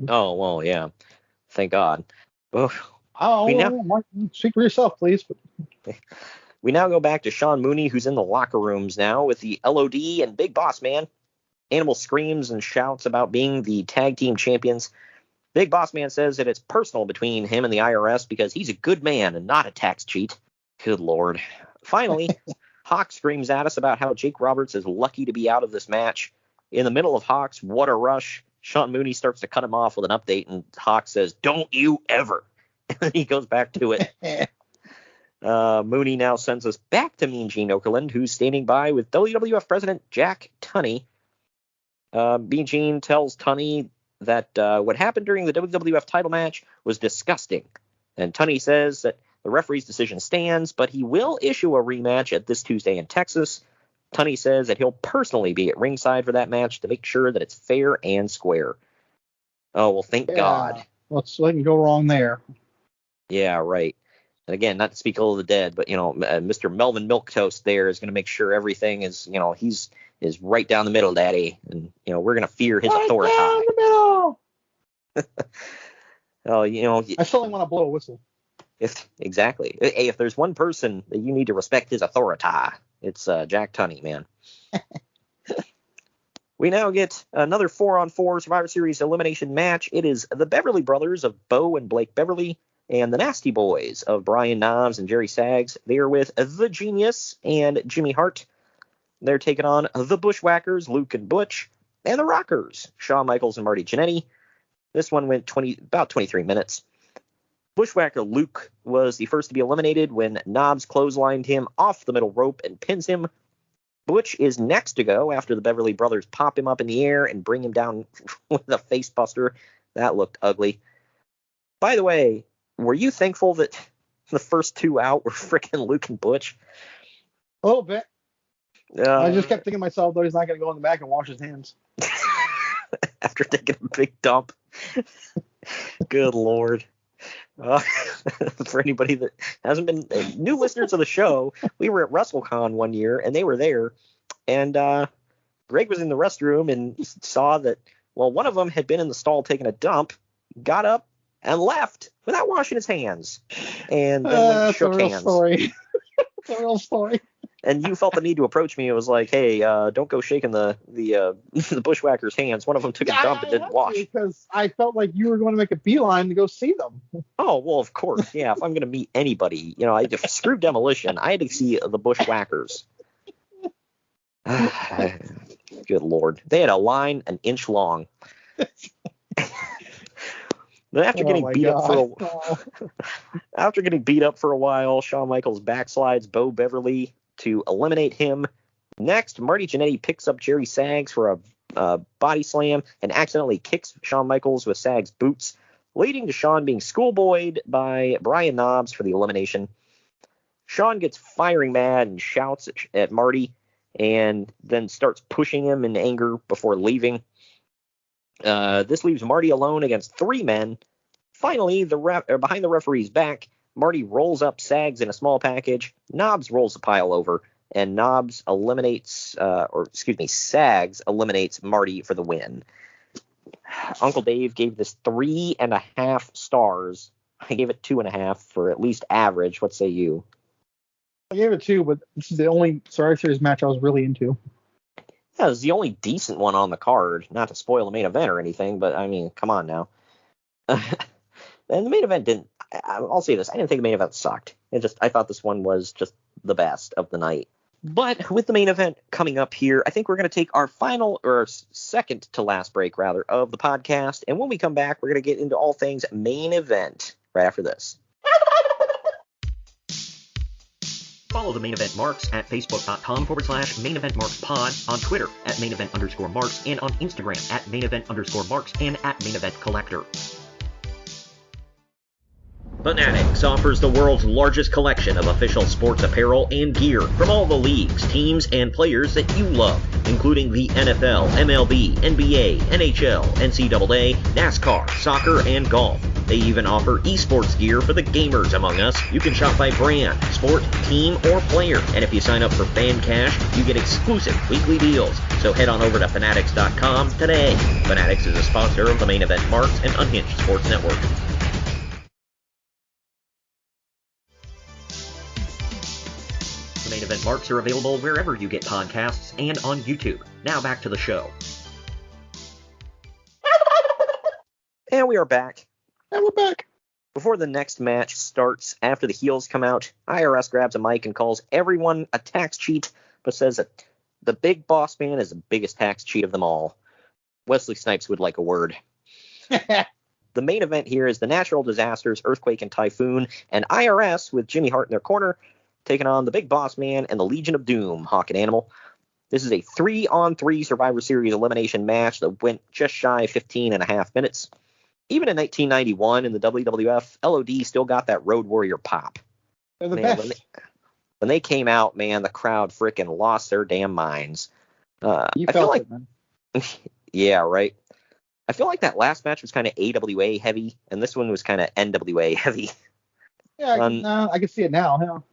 A: Oh, well, yeah. Thank God.
B: Speak for yourself, please.
A: We now go back to Sean Mooney, who's in the locker rooms now with the LOD and Big Boss Man. Animal screams and shouts about being the tag team champions. Big Boss Man says that it's personal between him and the IRS because he's a good man and not a tax cheat. Good Lord. Finally, Hawk screams at us about how Jake Roberts is lucky to be out of this match. In the middle of Hawk's What a Rush, Sean Mooney starts to cut him off with an update, and Hawk says, "Don't you ever." And he goes back to it. Mooney now sends us back to Mean Gene Okerlund, who's standing by with WWF President Jack Tunney. Mean Gene tells Tunney that what happened during the WWF title match was disgusting. And Tunney says that the referee's decision stands, but he will issue a rematch at this Tuesday in Texas. Tunney says that he'll personally be at ringside for that match to make sure that it's fair and square. Oh, well, thank God.
B: What can go wrong there?
A: Yeah, right. And again, not to speak ill of the dead, but, Mr. Melvin Milquetoast there is going to make sure everything is, is right down the middle, Daddy. And, we're going to fear his authority.
B: Right down the middle.
A: Oh,
B: I still want to blow a whistle.
A: Exactly. Hey, if there's one person that you need to respect his authority, it's Jack Tunney, man. We now get another 4-on-4 Survivor Series elimination match. It is the Beverly Brothers of Bo and Blake Beverly and the Nasty Boys of Brian Knobs and Jerry Saggs. They are with The Genius and Jimmy Hart. They're taking on the Bushwhackers, Luke and Butch, and the Rockers, Shawn Michaels and Marty Jannetty. This one went about 23 minutes. Bushwhacker Luke was the first to be eliminated when Knobs clotheslined him off the middle rope and pins him. Butch is next to go after the Beverly Brothers pop him up in the air and bring him down with a face buster. That looked ugly. By the way, were you thankful that the first two out were frickin' Luke and Butch?
B: A little bit. I just kept thinking to myself, though, he's not going to go in the back and wash his hands.
A: After taking a big dump. Good Lord. For anybody that hasn't been new listeners of the show, we were at WrestleCon one year, and they were there, and Greg was in the restroom and saw that, well, one of them had been in the stall taking a dump, got up, and left without washing his hands, and then shook hands.
B: Story. It's a real story.
A: And you felt the need to approach me. It was like, hey, don't go shaking the Bushwhackers' hands. One of them took a dump and didn't wash.
B: Because I felt like you were going to make a beeline to go see them.
A: Oh, well, of course. Yeah, if I'm going to meet anybody, screw Demolition. I had to see the Bushwhackers. Good Lord. They had a line an inch long. Then after getting
B: my
A: beat up for
B: God.
A: after getting beat up for a while, Shawn Michaels backslides Bo Beverly to eliminate him. Next, Marty Jannetty picks up Jerry Sags for a body slam and accidentally kicks Shawn Michaels with Sags' boots, leading to Shawn being schoolboyed by Brian Knobbs for the elimination. Shawn gets firing mad and shouts at Marty and then starts pushing him in anger before leaving. This leaves Marty alone against three men. Finally, behind the referee's back, Marty rolls up Sags in a small package. Knobbs rolls the pile over, and Sags eliminates Marty for the win. Uncle Dave gave this 3.5 stars. I gave it 2.5 for at least average. What say you?
B: I gave it 2, but this is the only Survivor Series match I was really into.
A: Yeah, it was the only decent one on the card. Not to spoil the main event or anything, but I mean, come on now. And the main event didn't. I'll say this: I didn't think the main event sucked. I thought this one was just the best of the night. But with the main event coming up here, I think we're going to take our final or second to last break, rather, of the podcast. And when we come back, we're going to get into all things main event right after this.
C: Follow the Main Event Marks at facebook.com/Main Event Marks Pod, on Twitter at Main Event _Marks, and on Instagram at Main Event _Marks and at Main Event Collector. Fanatics offers the world's largest collection of official sports apparel and gear from all the leagues, teams, and players that you love, including the NFL, MLB, NBA, NHL, NCAA, NASCAR, soccer, and golf. They even offer esports gear for the gamers among us. You can shop by brand, sport, team, or player. And if you sign up for Fan Cash, you get exclusive weekly deals. So head on over to Fanatics.com today. Fanatics is a sponsor of the Main Event Marks and Unhinged Sports Network. The Main Event Marks are available wherever you get podcasts and on YouTube. Now back to the show.
A: And we are back.
B: And we're back.
A: Before the next match starts, after the heels come out, IRS grabs a mic and calls everyone a tax cheat, but says that the big boss man is the biggest tax cheat of them all. Wesley Snipes would like a word. The main event here is the natural disasters, Earthquake and Typhoon, and IRS with Jimmy Hart in their corner, taking on the big boss man and the Legion of Doom, Hawk and Animal. This is a 3-on-3 Survivor Series elimination match that went just shy of 15.5 minutes. Even in 1991 in the WWF, LOD still got that Road Warrior pop.
B: They're the
A: Man,
B: best.
A: when they came out, man, the crowd freaking lost their damn minds.
B: You
A: I
B: felt
A: feel like,
B: it, man.
A: yeah, right. I feel like that last match was kind of AWA heavy, and this one was kind of NWA heavy.
B: Yeah, I can see it now.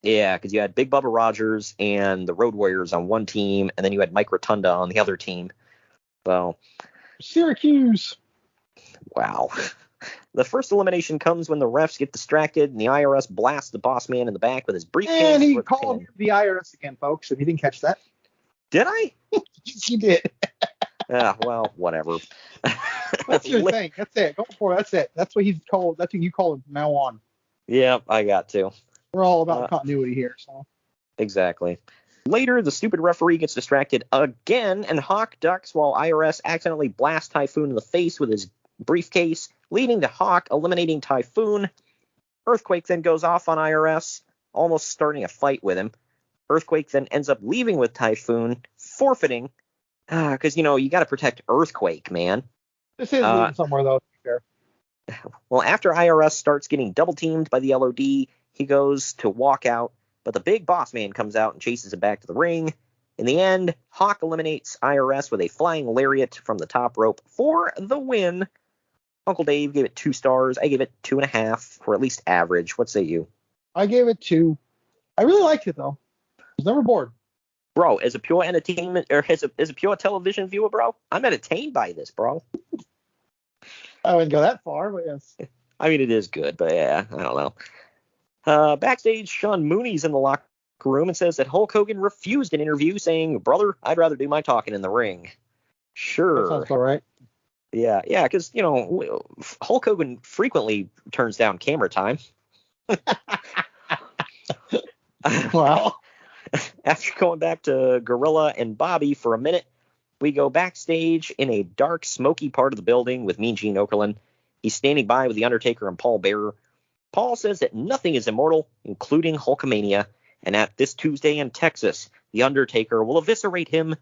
A: Yeah, because you had Big Bubba Rogers and the Road Warriors on one team, and then you had Mike Rotunda on the other team. Well,
B: Syracuse.
A: wow. The first elimination comes when the refs get distracted and the IRS blasts the boss man in the back with his briefcase.
B: And he called the IRS again, folks, if you didn't catch that.
A: Did I?
B: He did.
A: Well, whatever.
B: That's your thing. That's it. Go for it. That's it. That's what he's called. That's what you call him from now on.
A: Yeah, I got to.
B: We're all about continuity here. So
A: Exactly. Later, the stupid referee gets distracted again, and Hawk ducks while IRS accidentally blasts Typhoon in the face with his briefcase, leading to Hawk eliminating Typhoon. Earthquake then goes off on IRS, almost starting a fight with him. Earthquake then ends up leaving with Typhoon, forfeiting, because, you got to protect Earthquake, man.
B: this is leading somewhere, though, to be fair.
A: Well, after IRS starts getting double-teamed by the LOD, he goes to walk out, but the big boss man comes out and chases him back to the ring. In the end, Hawk eliminates IRS with a flying lariat from the top rope for the win. Uncle Dave gave it 2 stars. I gave it 2.5 for at least average. What say you?
B: I gave it 2. I really liked it, though. I was never bored.
A: Bro, as a pure entertainment, or as a pure television viewer, bro, I'm entertained by this, bro.
B: I wouldn't go that far, but yes.
A: I mean, it is good, but yeah, I don't know. Backstage, Sean Mooney's in the locker room and says that Hulk Hogan refused an interview, saying, "Brother, I'd rather do my talking in the ring." Sure.
B: That sounds all right.
A: Yeah, because, Hulk Hogan frequently turns down camera time.
B: Wow.
A: After going back to Gorilla and Bobby for a minute, we go backstage in a dark, smoky part of the building with Mean Gene Okerlund. He's standing by with The Undertaker and Paul Bearer. Paul says that nothing is immortal, including Hulkamania, and at this Tuesday in Texas, The Undertaker will eviscerate him.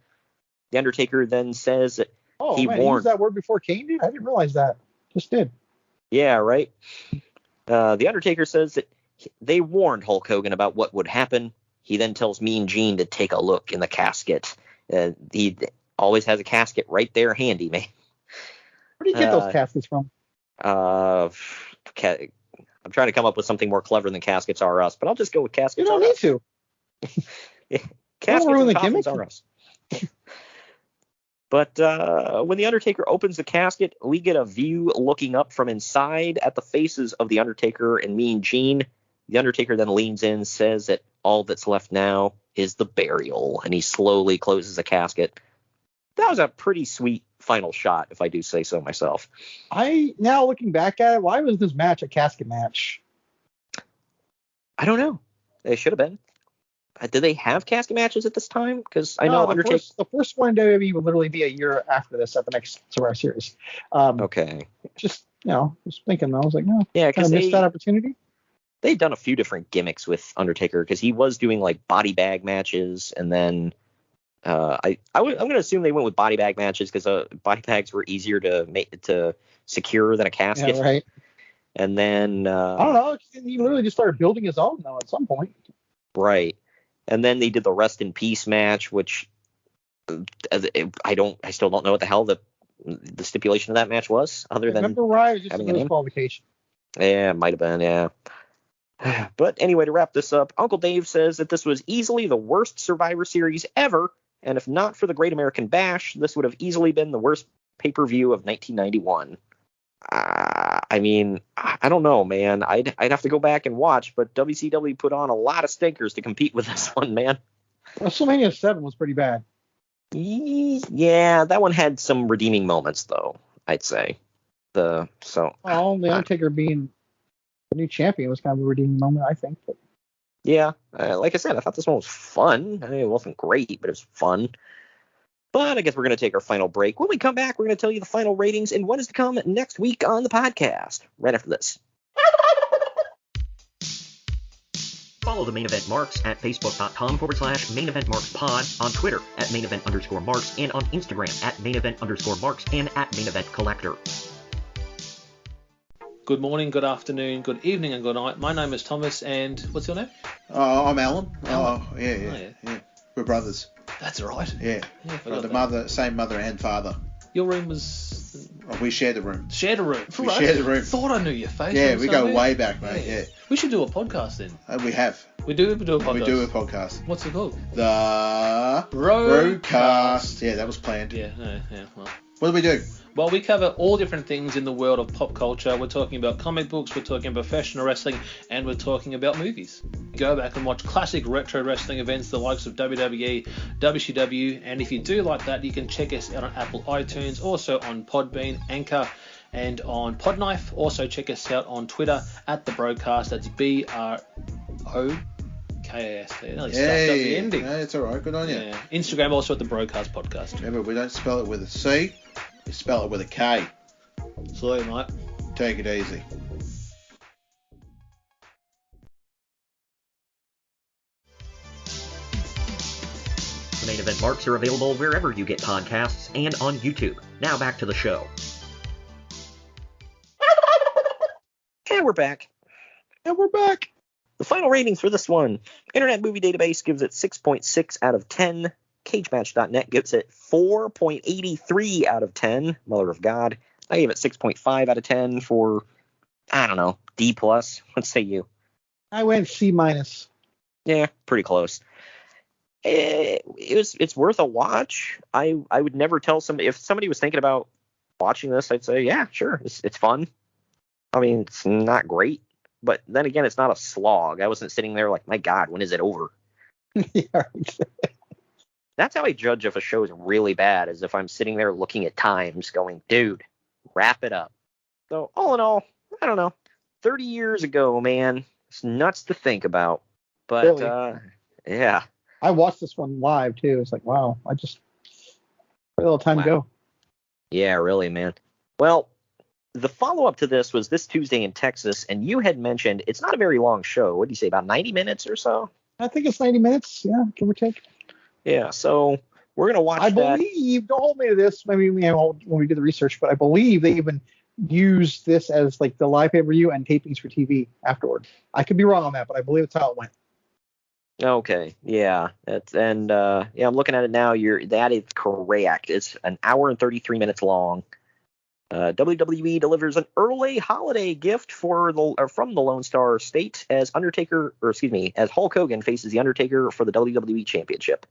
A: The Undertaker then says that he
B: he
A: warned.
B: used that word before Kane did? I didn't realize that. Just did.
A: Yeah, right. The Undertaker says that they warned Hulk Hogan about what would happen. He then tells Mean Gene to take a look in the casket. He always has a casket right there handy, man.
B: Where do you get those caskets from?
A: I'm trying to come up with something more clever than Caskets R Us, but I'll just go with Caskets
B: You don't
A: R
B: need
A: Us.
B: to.
A: Yeah, Caskets
B: ruin
A: and
B: the
A: Coffins
B: gimmick.
A: R Us. But when The Undertaker opens the casket, we get a view looking up from inside at the faces of The Undertaker and Mean Gene. The Undertaker then leans in, says that all that's left now is the burial, and he slowly closes the casket. That was a pretty sweet final shot, if I do say so myself.
B: Now looking back at it, why was this match a casket match?
A: I don't know. They should have been. Did they have casket matches at this time? Because I know Undertaker.
B: The first one in WWE would literally be a year after this at the next Survivor Series.
A: Okay.
B: Just thinking, I was like, no.
A: Yeah,
B: because missed that opportunity.
A: They've done a few different gimmicks with Undertaker because he was doing like body bag matches, and then I'm going to assume they went with body bag matches because body bags were easier to secure than a casket.
B: Yeah, right.
A: And then
B: I don't know. He literally just started building his own though at some point.
A: Right. And then they did the Rest in Peace match, which I still don't know what the hell the stipulation of that match was, other than
B: remember why it was just
A: having
B: a
A: a name.
B: disqualification.
A: Yeah, it might have been, yeah. But anyway, to wrap this up, Uncle Dave says that this was easily the worst Survivor Series ever, and if not for the Great American Bash, this would have easily been the worst pay-per-view of 1991. I mean, I don't know, man. I'd have to go back and watch, but WCW put on a lot of stinkers to compete with this one, man.
B: WrestleMania 7 was pretty bad.
A: Yeah, that one had some redeeming moments, though, I'd say. The
B: Undertaker being the new champion was kind of a redeeming moment, I think. But.
A: Yeah, like I said, I thought this one was fun. I mean, it wasn't great, but it was fun. But I guess we're going to take our final break. When we come back, we're going to tell you the final ratings and what is to come next week on the podcast. Right after this.
C: Follow the Main Event Marks at facebook.com/Main Event Marks Pod, on Twitter at Main Event _Marks, and on Instagram at Main Event _Marks and at Main Event Collector.
F: Good morning, good afternoon, good evening, and good night. My name is Thomas, and what's your name?
G: I'm Alan.
F: Alan.
G: Oh, yeah. We're brothers.
F: That's right.
G: Yeah. Same mother and father.
F: Your room was...
G: Oh, we shared the room.
F: Shared a room.
G: We shared the room.
F: Thought I knew your face.
G: Yeah, we go way back, mate. Yeah.
F: We should do a podcast then.
G: We have.
F: We do a podcast.
G: We do a podcast.
F: What's it called?
G: The
F: Broadcast.
G: Yeah, that was planned.
F: Yeah. Well.
G: What do we do?
F: Well, we cover all different things in the world of pop culture. We're talking about comic books, we're talking about professional wrestling, and we're talking about movies. Go back and watch classic retro wrestling events, the likes of WWE, WCW, and if you do like that, you can check us out on Apple iTunes, also on Podbean, Anchor, and on Podknife. Also check us out on Twitter at The Broadcast. That's BROKAST. Nearly stuffed up the ending.
G: No, it's all right. Good on you.
F: Yeah. Instagram also at The Broadcast Podcast.
G: Remember, we don't spell it with a C. We spell it with a K.
F: Salute, mate.
G: Take it easy.
C: The Main Event Marks are available wherever you get podcasts and on YouTube. Now back to the show.
A: And we're back. The final ratings for this one. Internet Movie Database gives it 6.6 out of 10. CageMatch.net gives it 4.83 out of 10. Mother of God. I gave it 6.5 out of 10 for, I don't know, D+. What say you?
B: I went C-.
A: Yeah, pretty close. It's worth a watch. I would never tell somebody, if somebody was thinking about watching this, I'd say, yeah, sure, it's fun. I mean, it's not great, but then again, it's not a slog. I wasn't sitting there like, my God, when is it over?
B: Yeah.
A: That's how I judge if a show is really bad, is if I'm sitting there looking at times going, dude, wrap it up. So all in all, I don't know. 30 years ago, man, it's nuts to think about. But,
B: Really?
A: Yeah.
B: I watched this one live, too. It's like, wow, a little time to go.
A: Yeah, really, man. Well, the follow-up to this was this Tuesday in Texas, and you had mentioned it's not a very long show. What do you say, about 90 minutes or so?
B: I think it's 90 minutes, yeah, give or take.
A: Yeah, so we're going to watch
B: I
A: that.
B: believe, don't hold me to this, maybe when we do the research, but I believe they even used this as like the live pay-per-view and tapings for TV afterward. I could be wrong on that, but I believe that's how it went.
A: Okay, yeah, I'm looking at it now. That is correct. It's an hour and 33 minutes long. WWE delivers an early holiday gift from the Lone Star State as Hulk Hogan faces the Undertaker for the WWE Championship.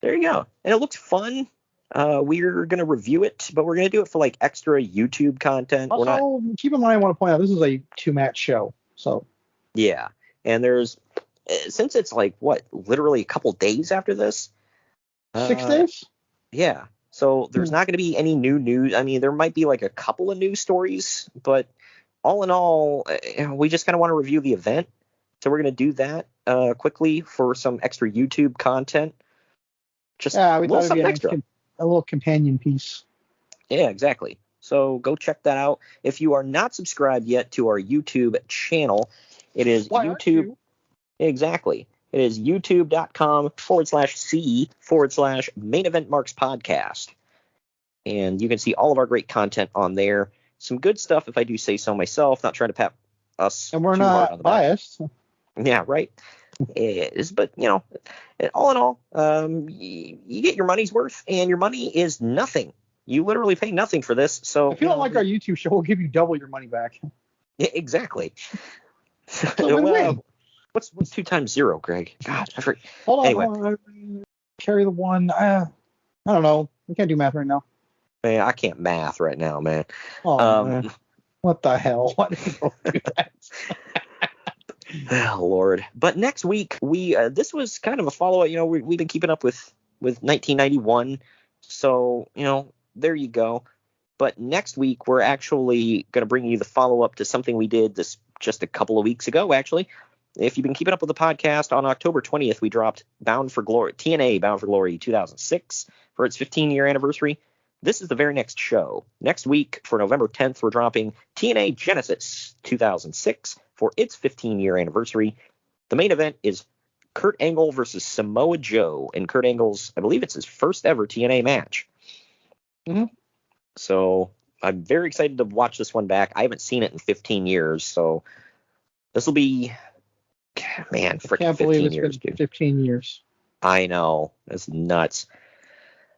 A: There you go, and it looks fun. We're gonna review it, but we're gonna do it for like extra YouTube content.
B: Also, keep in mind, I want to point out this is a 2-match show, so
A: yeah, and since it's like literally a couple days after this,
B: 6 days.
A: Yeah. So there's not going to be any new news. I mean, there might be like a couple of news stories, but all in all, we just kind of want to review the event. So we're going to do that quickly for some extra YouTube content.
B: We thought it'd be a little companion piece.
A: Yeah, exactly. So go check that out. If you are not subscribed yet to our YouTube channel, it is YouTube. Exactly. It is youtube.com/C/Main Event Marks Podcast. And you can see all of our great content on there. Some good stuff, if I do say so myself, not trying to pat us.
B: And we're not biased.
A: Yeah, right. But, all in all, you get your money's worth, and your money is nothing. You literally pay nothing for this. So
B: if you don't like our YouTube show, we'll give you double your money back.
A: Yeah, exactly.
B: Win-win.
A: What's 2 times 0, Greg? God, I forget.
B: Hold on.
A: Anyway.
B: Carry the 1. I don't know. We can't do math right now.
A: Man, I can't math right now, man.
B: Oh, man. What the hell? Why did you do that?
A: Oh, Lord. But next week, this was kind of a follow-up. We've been keeping up with 1991. So, there you go. But next week, we're actually going to bring you the follow-up to something we did this just a couple of weeks ago, actually. If you've been keeping up with the podcast, on October 20th, we dropped TNA Bound for Glory 2006 for its 15-year anniversary. This is the very next show. Next week, for November 10th, we're dropping TNA Genesis 2006 for its 15-year anniversary. The main event is Kurt Angle versus Samoa Joe, and Kurt Angle's, I believe it's his first ever TNA match.
B: Mm-hmm.
A: So I'm very excited to watch this one back. I haven't seen it in 15 years, so this will be... Man, freaking 15 years, dude.
B: 15 years.
A: I know. That's nuts.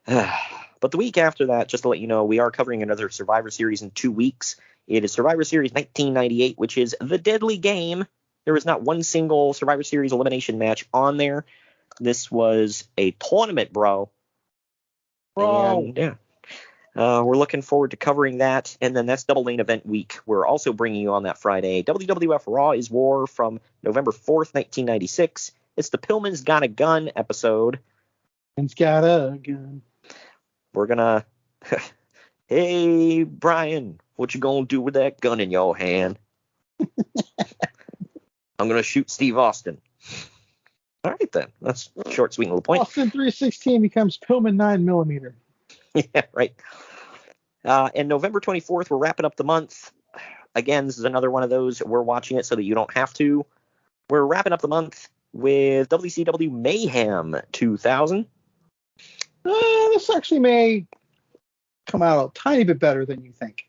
A: But the week after that, just to let you know, we are covering another Survivor Series in 2 weeks. It is Survivor Series 1998, which is the deadly game. There was not one single Survivor Series elimination match on there. This was a tournament, bro. And, yeah. We're looking forward to covering that, and then that's double main event week. We're also bringing you on that Friday WWF Raw is War from November 4th, 1996. It's the Pillman's Got a Gun episode.
B: It's got a gun.
A: We're gonna, hey Brian, what you gonna do with that gun in your hand? I'm gonna shoot Steve Austin. All right then, that's short, sweet, and to the point.
B: Austin 316 becomes Pillman 9mm.
A: Yeah, right. And November 24th, we're wrapping up the month. Again, this is another one of those. We're watching it so that you don't have to. We're wrapping up the month with WCW Mayhem 2000.
B: This actually may come out a tiny bit better than you think.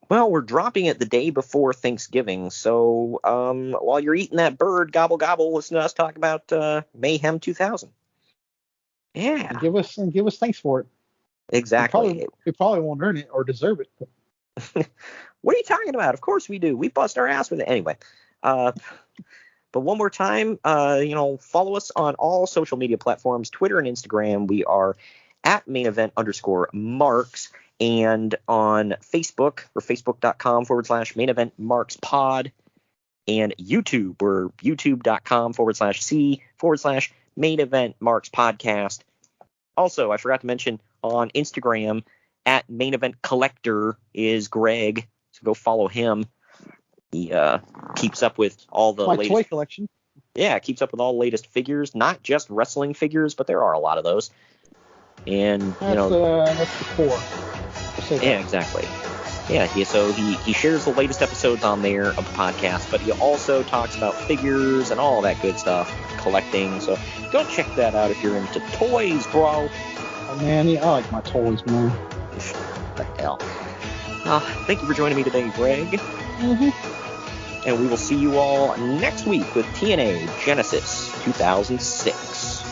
A: Well, we're dropping it the day before Thanksgiving. So while you're eating that bird, gobble, gobble, listen to us talk about Mayhem 2000. Yeah.
B: And give us thanks for it.
A: Exactly.
B: We probably won't earn it or deserve it.
A: What are you talking about? Of course we do. We bust our ass with it anyway. But one more time, follow us on all social media platforms, Twitter and Instagram. We are at @main_event_marks. And on Facebook, we're facebook.com/main event marks pod. And YouTube, we're youtube.com/C/main event marks podcast. Also, I forgot to mention on Instagram, @main event collector is Greg. So go follow him. He keeps up with all the latest
B: toy collection.
A: Yeah, keeps up with all the latest figures, not just wrestling figures, but there are a lot of those. And
B: that's the core.
A: Yeah, exactly. So he shares the latest episodes on there of the podcast, but he also talks about figures and all that good stuff, collecting. So go check that out if you're into toys, bro.
B: Oh, man, yeah, I like my toys, man.
A: What the hell? Thank you for joining me today, Greg.
B: Mm-hmm.
A: And we will see you all next week with TNA Genesis 2006.